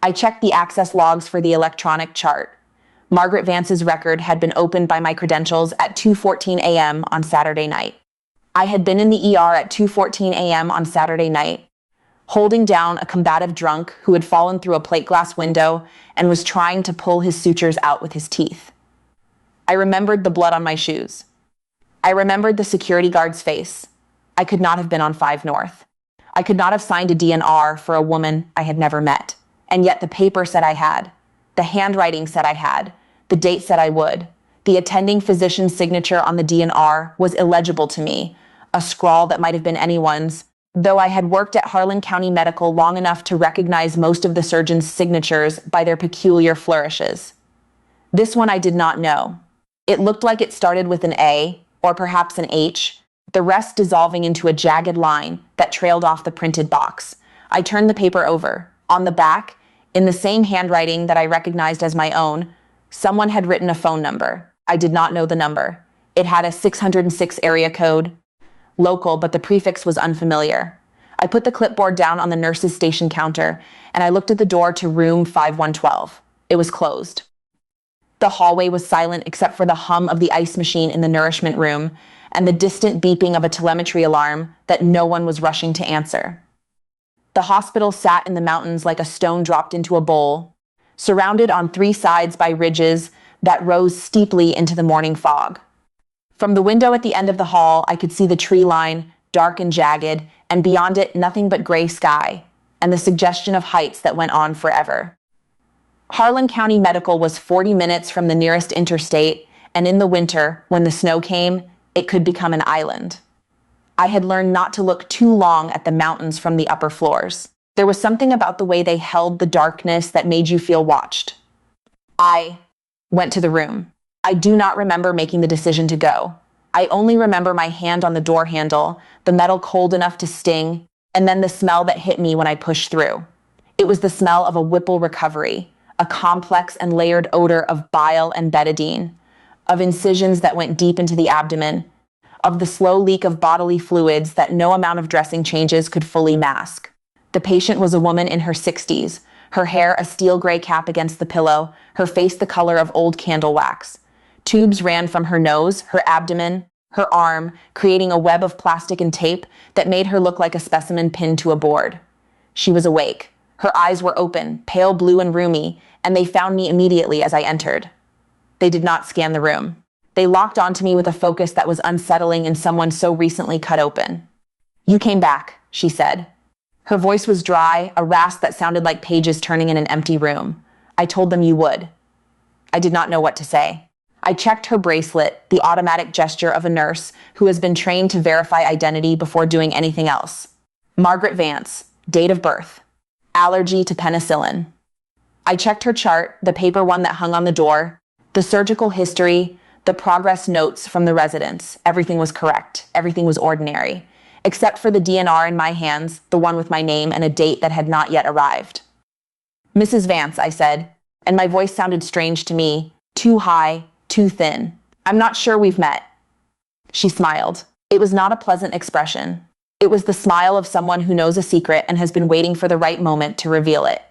I checked the access logs for the electronic chart. Margaret Vance's record had been opened by my credentials at 2:14 a.m. on Saturday night. I had been in the ER at 2:14 a.m. on Saturday night, holding down a combative drunk who had fallen through a plate glass window and was trying to pull his sutures out with his teeth. I remembered the blood on my shoes. I remembered the security guard's face. I could not have been on 5 North. I could not have signed a DNR for a woman I had never met. And yet the paper said I had. The handwriting said I had. The date said I would. The attending physician's signature on the DNR was illegible to me, a scrawl that might have been anyone's, though I had worked at Harlan County Medical long enough to recognize most of the surgeons' signatures by their peculiar flourishes. This one I did not know. It looked like it started with an A, or perhaps an H, the rest dissolving into a jagged line that trailed off the printed box. I turned the paper over. On the back, in the same handwriting that I recognized as my own, someone had written a phone number. I did not know the number. It had a 606 area code, local, but the prefix was unfamiliar. I put the clipboard down on the nurse's station counter, and I looked at the door to room 5112. It was closed. The hallway was silent except for the hum of the ice machine in the nourishment room and the distant beeping of a telemetry alarm that no one was rushing to answer. The hospital sat in the mountains like a stone dropped into a bowl, surrounded on 3 sides by ridges that rose steeply into the morning fog. From the window at the end of the hall, I could see the tree line, dark and jagged, and beyond it, nothing but gray sky, and the suggestion of heights that went on forever. Harlan County Medical was 40 minutes from the nearest interstate, and in the winter, when the snow came, it could become an island. I had learned not to look too long at the mountains from the upper floors. There was something about the way they held the darkness that made you feel watched. I went to the room. I do not remember making the decision to go. I only remember my hand on the door handle, the metal cold enough to sting, and then the smell that hit me when I pushed through. It was the smell of a Whipple recovery, a complex and layered odor of bile and betadine, of incisions that went deep into the abdomen, of the slow leak of bodily fluids that no amount of dressing changes could fully mask. The patient was a woman in her 60s, her hair a steel gray cap against the pillow, her face the color of old candle wax. Tubes ran from her nose, her abdomen, her arm, creating a web of plastic and tape that made her look like a specimen pinned to a board. She was awake. Her eyes were open, pale blue and rheumy, and they found me immediately as I entered. They did not scan the room. They locked onto me with a focus that was unsettling in someone so recently cut open. "You came back," she said. Her voice was dry, a rasp that sounded like pages turning in an empty room. "I told them you would." I did not know what to say. I checked her bracelet, the automatic gesture of a nurse who has been trained to verify identity before doing anything else. Margaret Vance, date of birth, allergy to penicillin. I checked her chart, the paper one that hung on the door, the surgical history, the The progress notes from the residents. Everything was correct. Everything was ordinary. Except for the DNR in my hands, the one with my name and a date that had not yet arrived. "Mrs. Vance," I said, and my voice sounded strange to me, too high, too thin. "I'm not sure we've met." She smiled. It was not a pleasant expression. It was the smile of someone who knows a secret and has been waiting for the right moment to reveal it.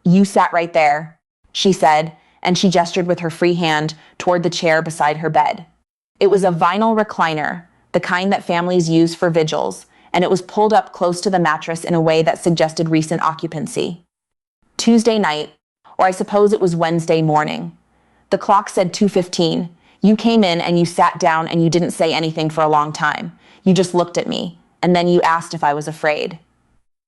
"You sat right there," she said, and she gestured with her free hand toward the chair beside her bed. It was a vinyl recliner, the kind that families use for vigils, and it was pulled up close to the mattress in a way that suggested recent occupancy. Tuesday night, or I suppose it was Wednesday morning. The clock said 2:15. You came in and you sat down and you didn't say anything for a long time. You just looked at me, and then you asked if I was afraid.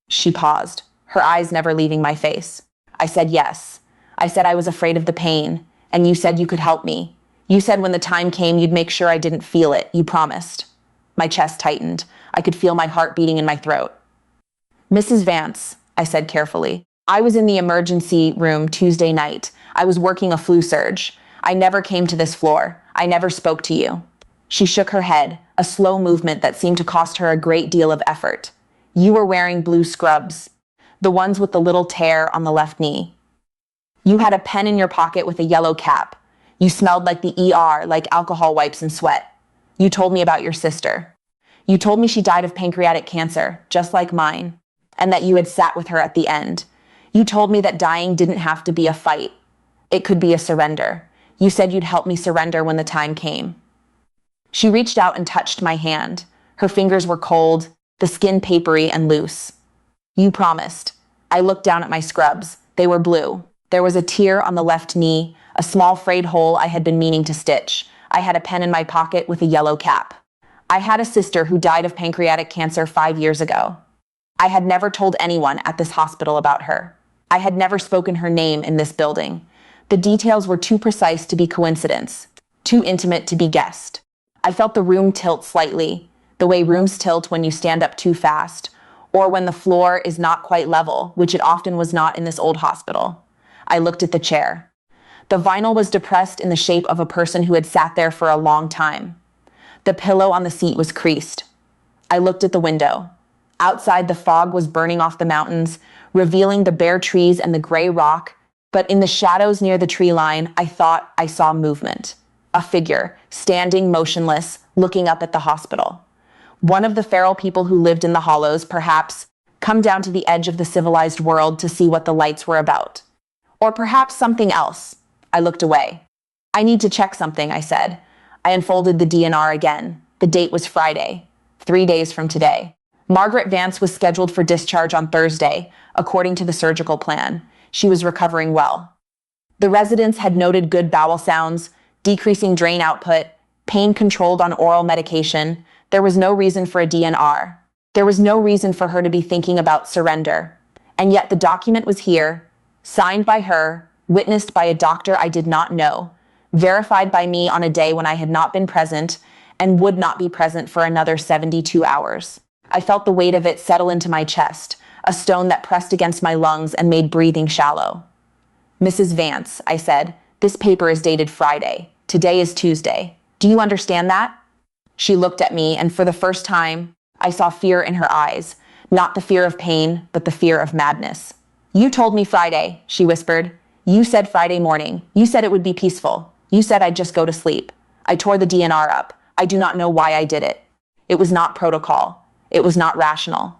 She paused, her eyes never leaving my face. I said yes. I said I was afraid of the pain, and you said you could help me. You said when the time came you'd make sure I didn't feel it. You promised. My chest tightened. I could feel my heart beating in my throat. "Mrs. Vance," I said carefully. "I was in the emergency room Tuesday night. I was working a flu surge. I never came to this floor. I never spoke to you." She shook her head, a slow movement that seemed to cost her a great deal of effort. "You were wearing blue scrubs, the ones with the little tear on the left knee. You had a pen in your pocket with a yellow cap. You smelled like the ER, like alcohol wipes and sweat. You told me about your sister. You told me she died of pancreatic cancer, just like mine, and that you had sat with her at the end. You told me that dying didn't have to be a fight. It could be a surrender. You said you'd help me surrender when the time came." She reached out and touched my hand. Her fingers were cold, the skin papery and loose. "You promised." I looked down at my scrubs. They were blue. There was a tear on the left knee, a small frayed hole I had been meaning to stitch. I had a pen in my pocket with a yellow cap. I had a sister who died of pancreatic cancer 5 years ago. I had never told anyone at this hospital about her. I had never spoken her name in this building. The details were too precise to be coincidence, too intimate to be guessed. I felt the room tilt slightly, the way rooms tilt when you stand up too fast, or when the floor is not quite level, which it often was not in this old hospital. I looked at the chair. The vinyl was depressed in the shape of a person who had sat there for a long time. The pillow on the seat was creased. I looked at the window. Outside, the fog was burning off the mountains, revealing the bare trees and the gray rock, but in the shadows near the tree line, I thought I saw movement. A figure, standing motionless, looking up at the hospital. One of the feral people who lived in the hollows, perhaps, come down to the edge of the civilized world to see what the lights were about. Or perhaps something else. I looked away. "I need to check something," I said. I unfolded the DNR again. The date was Friday, 3 days from today. Margaret Vance was scheduled for discharge on Thursday, according to the surgical plan. She was recovering well. The residents had noted good bowel sounds, decreasing drain output, pain controlled on oral medication. There was no reason for a DNR. There was no reason for her to be thinking about surrender. And yet the document was here, signed by her, witnessed by a doctor I did not know, verified by me on a day when I had not been present and would not be present for another 72 hours. I felt the weight of it settle into my chest, a stone that pressed against my lungs and made breathing shallow. "Mrs. Vance," I said, "this paper is dated Friday. Today is Tuesday. Do you understand that?" She looked at me, and for the first time, I saw fear in her eyes, not the fear of pain, but the fear of madness. "You told me Friday," she whispered. "You said Friday morning. You said it would be peaceful. You said I'd just go to sleep. I tore the DNR up. I do not know why I did it. It was not protocol. It was not rational."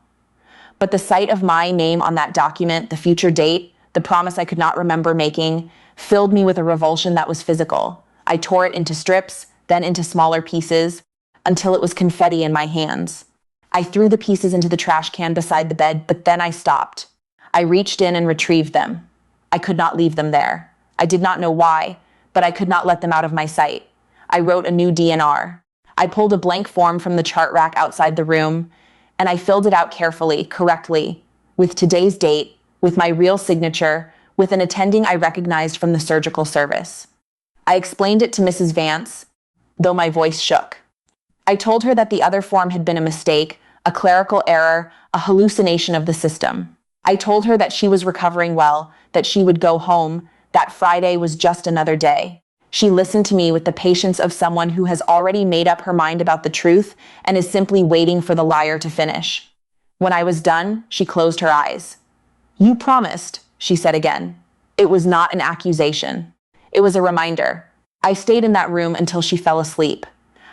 But the sight of my name on that document, the future date, the promise I could not remember making, filled me with a revulsion that was physical. I tore it into strips, then into smaller pieces, until it was confetti in my hands. I threw the pieces into the trash can beside the bed, but then I stopped. I reached in and retrieved them. I could not leave them there. I did not know why, but I could not let them out of my sight. I wrote a new DNR. I pulled a blank form from the chart rack outside the room, and I filled it out carefully, correctly, with today's date, with my real signature, with an attending I recognized from the surgical service. I explained it to Mrs. Vance, though my voice shook. I told her that the other form had been a mistake, a clerical error, a hallucination of the system. I told her that she was recovering well, that she would go home, that Friday was just another day. She listened to me with the patience of someone who has already made up her mind about the truth and is simply waiting for the liar to finish. When I was done, she closed her eyes. "You promised," she said again. It was not an accusation. It was a reminder. I stayed in that room until she fell asleep.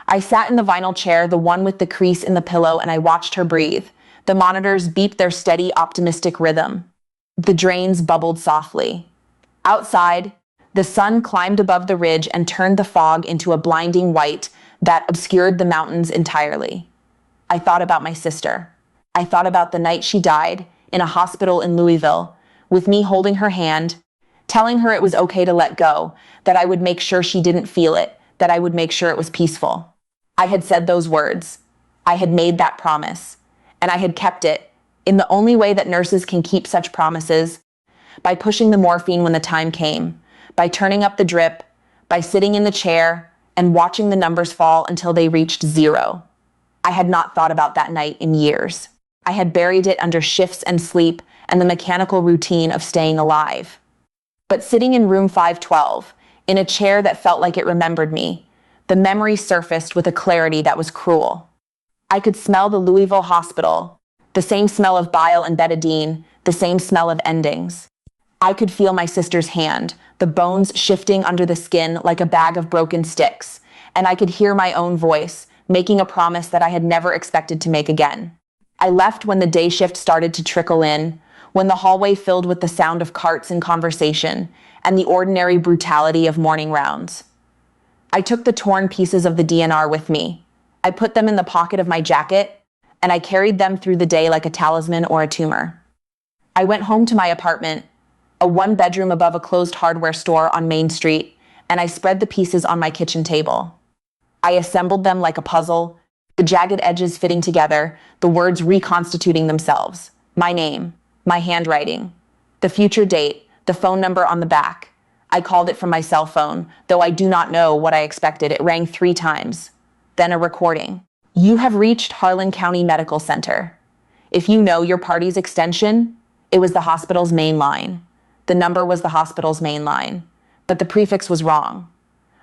I sat in the vinyl chair, the one with the crease in the pillow, and I watched her breathe. The monitors beeped their steady, optimistic rhythm. The drains bubbled softly. Outside, the sun climbed above the ridge and turned the fog into a blinding white that obscured the mountains entirely. I thought about my sister. I thought about the night she died in a hospital in Louisville, with me holding her hand, telling her it was okay to let go, that I would make sure she didn't feel it, that I would make sure it was peaceful. I had said those words. I had made that promise, and I had kept it in the only way that nurses can keep such promises, by pushing the morphine when the time came, by turning up the drip, by sitting in the chair and watching the numbers fall until they reached 0. I had not thought about that night in years. I had buried it under shifts and sleep and the mechanical routine of staying alive. But sitting in room 512, in a chair that felt like it remembered me, the memory surfaced with a clarity that was cruel. I could smell the Louisville hospital, the same smell of bile and betadine, the same smell of endings. I could feel my sister's hand, the bones shifting under the skin like a bag of broken sticks, and I could hear my own voice, making a promise that I had never expected to make again. I left when the day shift started to trickle in, when the hallway filled with the sound of carts and conversation, and the ordinary brutality of morning rounds. I took the torn pieces of the DNR with me. I put them in the pocket of my jacket, and I carried them through the day like a talisman or a tumor. I went home to my apartment, a one-bedroom above a closed hardware store on Main Street, and I spread the pieces on my kitchen table. I assembled them like a puzzle, the jagged edges fitting together, the words reconstituting themselves. My name, my handwriting, the future date, the phone number on the back. I called it from my cell phone, though I do not know what I expected. It rang 3 times. Then a recording. "You have reached Harlan County Medical Center. If you know your party's extension," it was the hospital's main line. The number was the hospital's main line, but the prefix was wrong.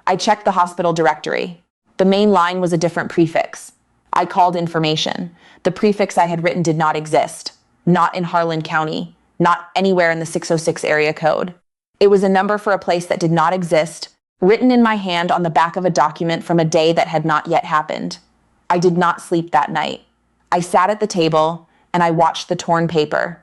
I checked the hospital directory. The main line was a different prefix. I called information. The prefix I had written did not exist. Not in Harlan County, not anywhere in the 606 area code. It was a number for a place that did not exist, written in my hand on the back of a document from a day that had not yet happened. I did not sleep that night. I sat at the table and I watched the torn paper,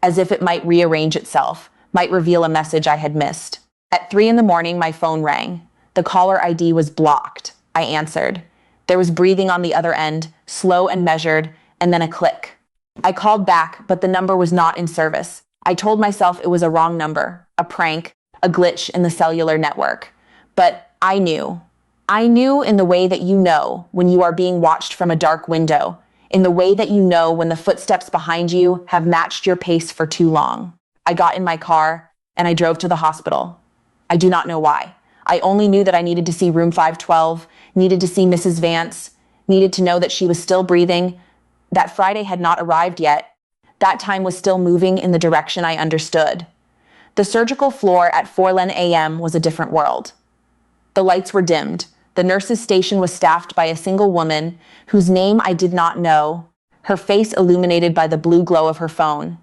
as if it might rearrange itself, might reveal a message I had missed. At 3 in the morning, my phone rang. The caller ID was blocked. I answered. There was breathing on the other end, slow and measured, and then a click. I called back, but the number was not in service. I told myself it was a wrong number, a prank, a glitch in the cellular network. But I knew. I knew in the way that you know when you are being watched from a dark window, in the way that you know when the footsteps behind you have matched your pace for too long. I got in my car and I drove to the hospital. I do not know why. I only knew that I needed to see room 512, needed to see Mrs. Vance, needed to know that she was still breathing, that Friday had not arrived yet. That time was still moving in the direction I understood. The surgical floor at 4:10 a.m. was a different world. The lights were dimmed. The nurse's station was staffed by a single woman whose name I did not know, her face illuminated by the blue glow of her phone.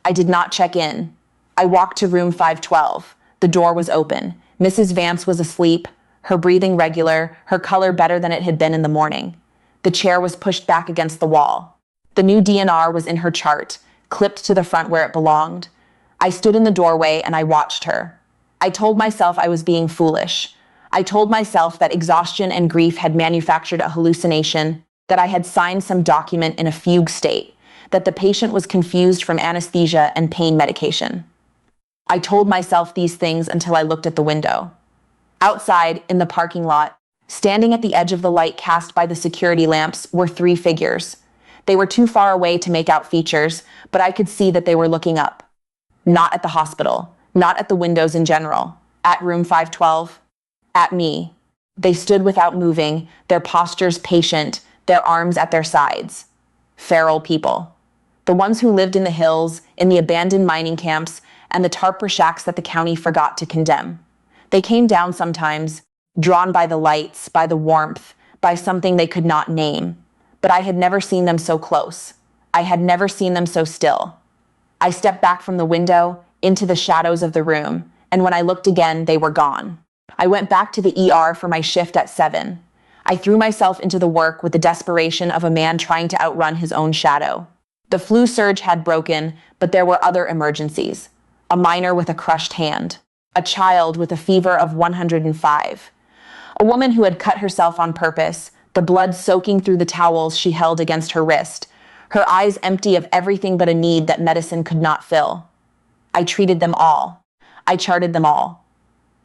I did not check in. I walked to room 512. The door was open. Mrs. Vance was asleep, her breathing regular, her color better than it had been in the morning. The chair was pushed back against the wall. The new DNR was in her chart, clipped to the front where it belonged. I stood in the doorway and I watched her. I told myself I was being foolish. I told myself that exhaustion and grief had manufactured a hallucination, that I had signed some document in a fugue state, that the patient was confused from anesthesia and pain medication. I told myself these things until I looked at the window. Outside, in the parking lot, standing at the edge of the light cast by the security lamps, were 3 figures. They were too far away to make out features, but I could see that they were looking up. Not at the hospital, not at the windows in general, at room 512, at me. They stood without moving, their postures patient, their arms at their sides. Feral people. The ones who lived in the hills, in the abandoned mining camps, and the tarp shacks that the county forgot to condemn. They came down sometimes, drawn by the lights, by the warmth, by something they could not name. But I had never seen them so close. I had never seen them so still. I stepped back from the window into the shadows of the room, and when I looked again, they were gone. I went back to the ER for my shift at 7. I threw myself into the work with the desperation of a man trying to outrun his own shadow. The flu surge had broken, but there were other emergencies. A minor with a crushed hand. A child with a fever of 105. A woman who had cut herself on purpose, the blood soaking through the towels she held against her wrist, her eyes empty of everything but a need that medicine could not fill. I treated them all. I charted them all.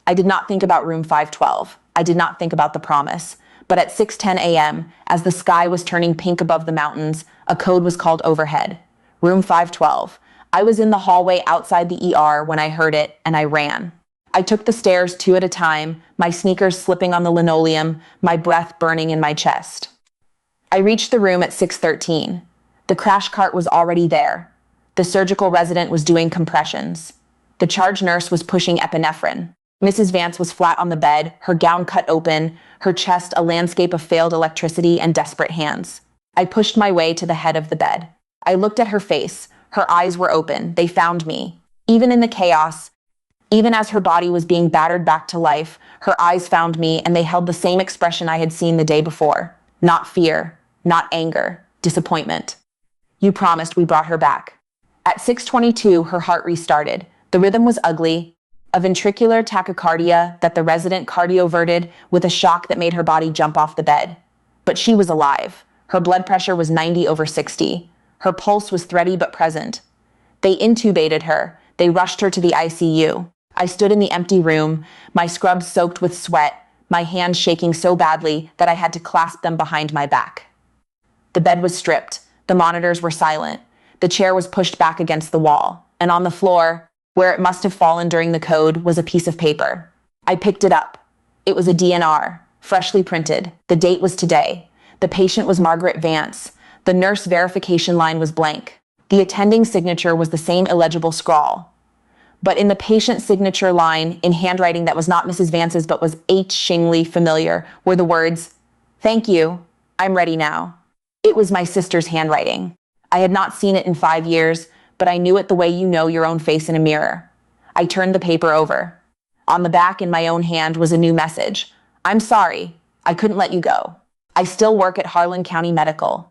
I did not think about room 512. I did not think about the promise. But at 6:10 a.m., as the sky was turning pink above the mountains, a code was called overhead. Room 512. I was in the hallway outside the ER when I heard it, and I ran. I took the stairs 2 at a time, my sneakers slipping on the linoleum, my breath burning in my chest. I reached the room at 6:13. The crash cart was already there. The surgical resident was doing compressions. The charge nurse was pushing epinephrine. Mrs. Vance was flat on the bed, her gown cut open, her chest a landscape of failed electricity and desperate hands. I pushed my way to the head of the bed. I looked at her face. Her eyes were open. They found me. Even in the chaos, even as her body was being battered back to life, her eyes found me, and they held the same expression I had seen the day before. Not fear, not anger, disappointment. You promised. We brought her back. At 6:22, her heart restarted. The rhythm was ugly, a ventricular tachycardia that the resident cardioverted with a shock that made her body jump off the bed. But she was alive. Her blood pressure was 90/60. Her pulse was thready but present. They intubated her. They rushed her to the ICU. I stood in the empty room, my scrubs soaked with sweat, my hands shaking so badly that I had to clasp them behind my back. The bed was stripped. The monitors were silent. The chair was pushed back against the wall, and on the floor, where it must have fallen during the code, was a piece of paper. I picked it up. It was a DNR, freshly printed. The date was today. The patient was Margaret Vance. The nurse verification line was blank. The attending signature was the same illegible scrawl. But in the patient signature line, in handwriting that was not Mrs. Vance's but was achingly familiar, were the words, "Thank you. I'm ready now." It was my sister's handwriting. I had not seen it in 5 years, but I knew it the way you know your own face in a mirror. I turned the paper over. On the back in my own hand was a new message. "I'm sorry. I couldn't let you go. I still work at Harlan County Medical.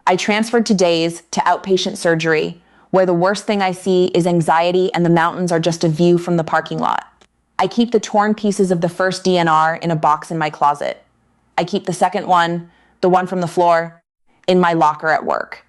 I transferred to days to outpatient surgery, where the worst thing I see is anxiety and the mountains are just a view from the parking lot. I keep the torn pieces of the first DNR in a box in my closet. I keep the second one, the one from the floor, in my locker at work.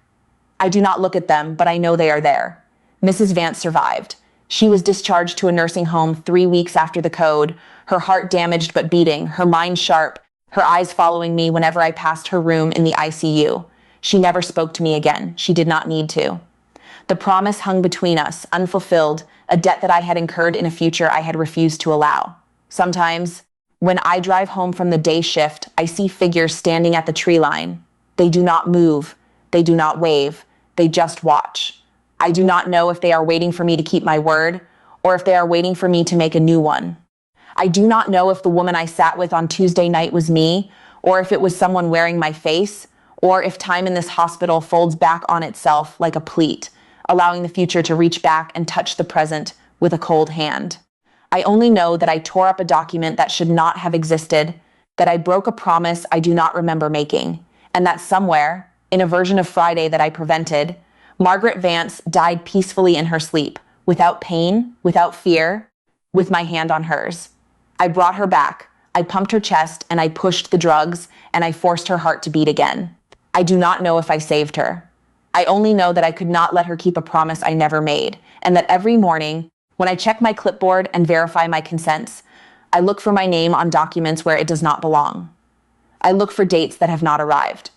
I do not look at them, but I know they are there. Mrs. Vance survived. She was discharged to a nursing home 3 weeks after the code, her heart damaged but beating, her mind sharp, her eyes following me whenever I passed her room in the ICU. She never spoke to me again. She did not need to. The promise hung between us, unfulfilled, a debt that I had incurred in a future I had refused to allow. Sometimes, when I drive home from the day shift, I see figures standing at the tree line. They do not move. They do not wave. They just watch. I do not know if they are waiting for me to keep my word, or if they are waiting for me to make a new one. I do not know if the woman I sat with on Tuesday night was me, or if it was someone wearing my face, or if time in this hospital folds back on itself like a pleat, allowing the future to reach back and touch the present with a cold hand. I only know that I tore up a document that should not have existed, that I broke a promise I do not remember making, and that somewhere, in a version of Friday that I prevented, Margaret Vance died peacefully in her sleep, without pain, without fear, with my hand on hers. I brought her back. I pumped her chest, and I pushed the drugs, and I forced her heart to beat again. I do not know if I saved her. I only know that I could not let her keep a promise I never made, and that every morning, when I check my clipboard and verify my consents, I look for my name on documents where it does not belong. I look for dates that have not arrived.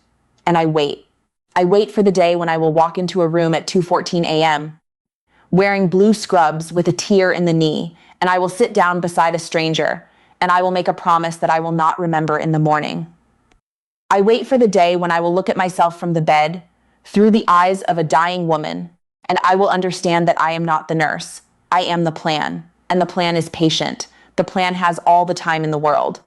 And I wait. I wait for the day when I will walk into a room at 2:14 a.m., wearing blue scrubs with a tear in the knee, and I will sit down beside a stranger, and I will make a promise that I will not remember in the morning. I wait for the day when I will look at myself from the bed, through the eyes of a dying woman, and I will understand that I am not the nurse. I am the plan, and the plan is patient, The plan has all the time in the world.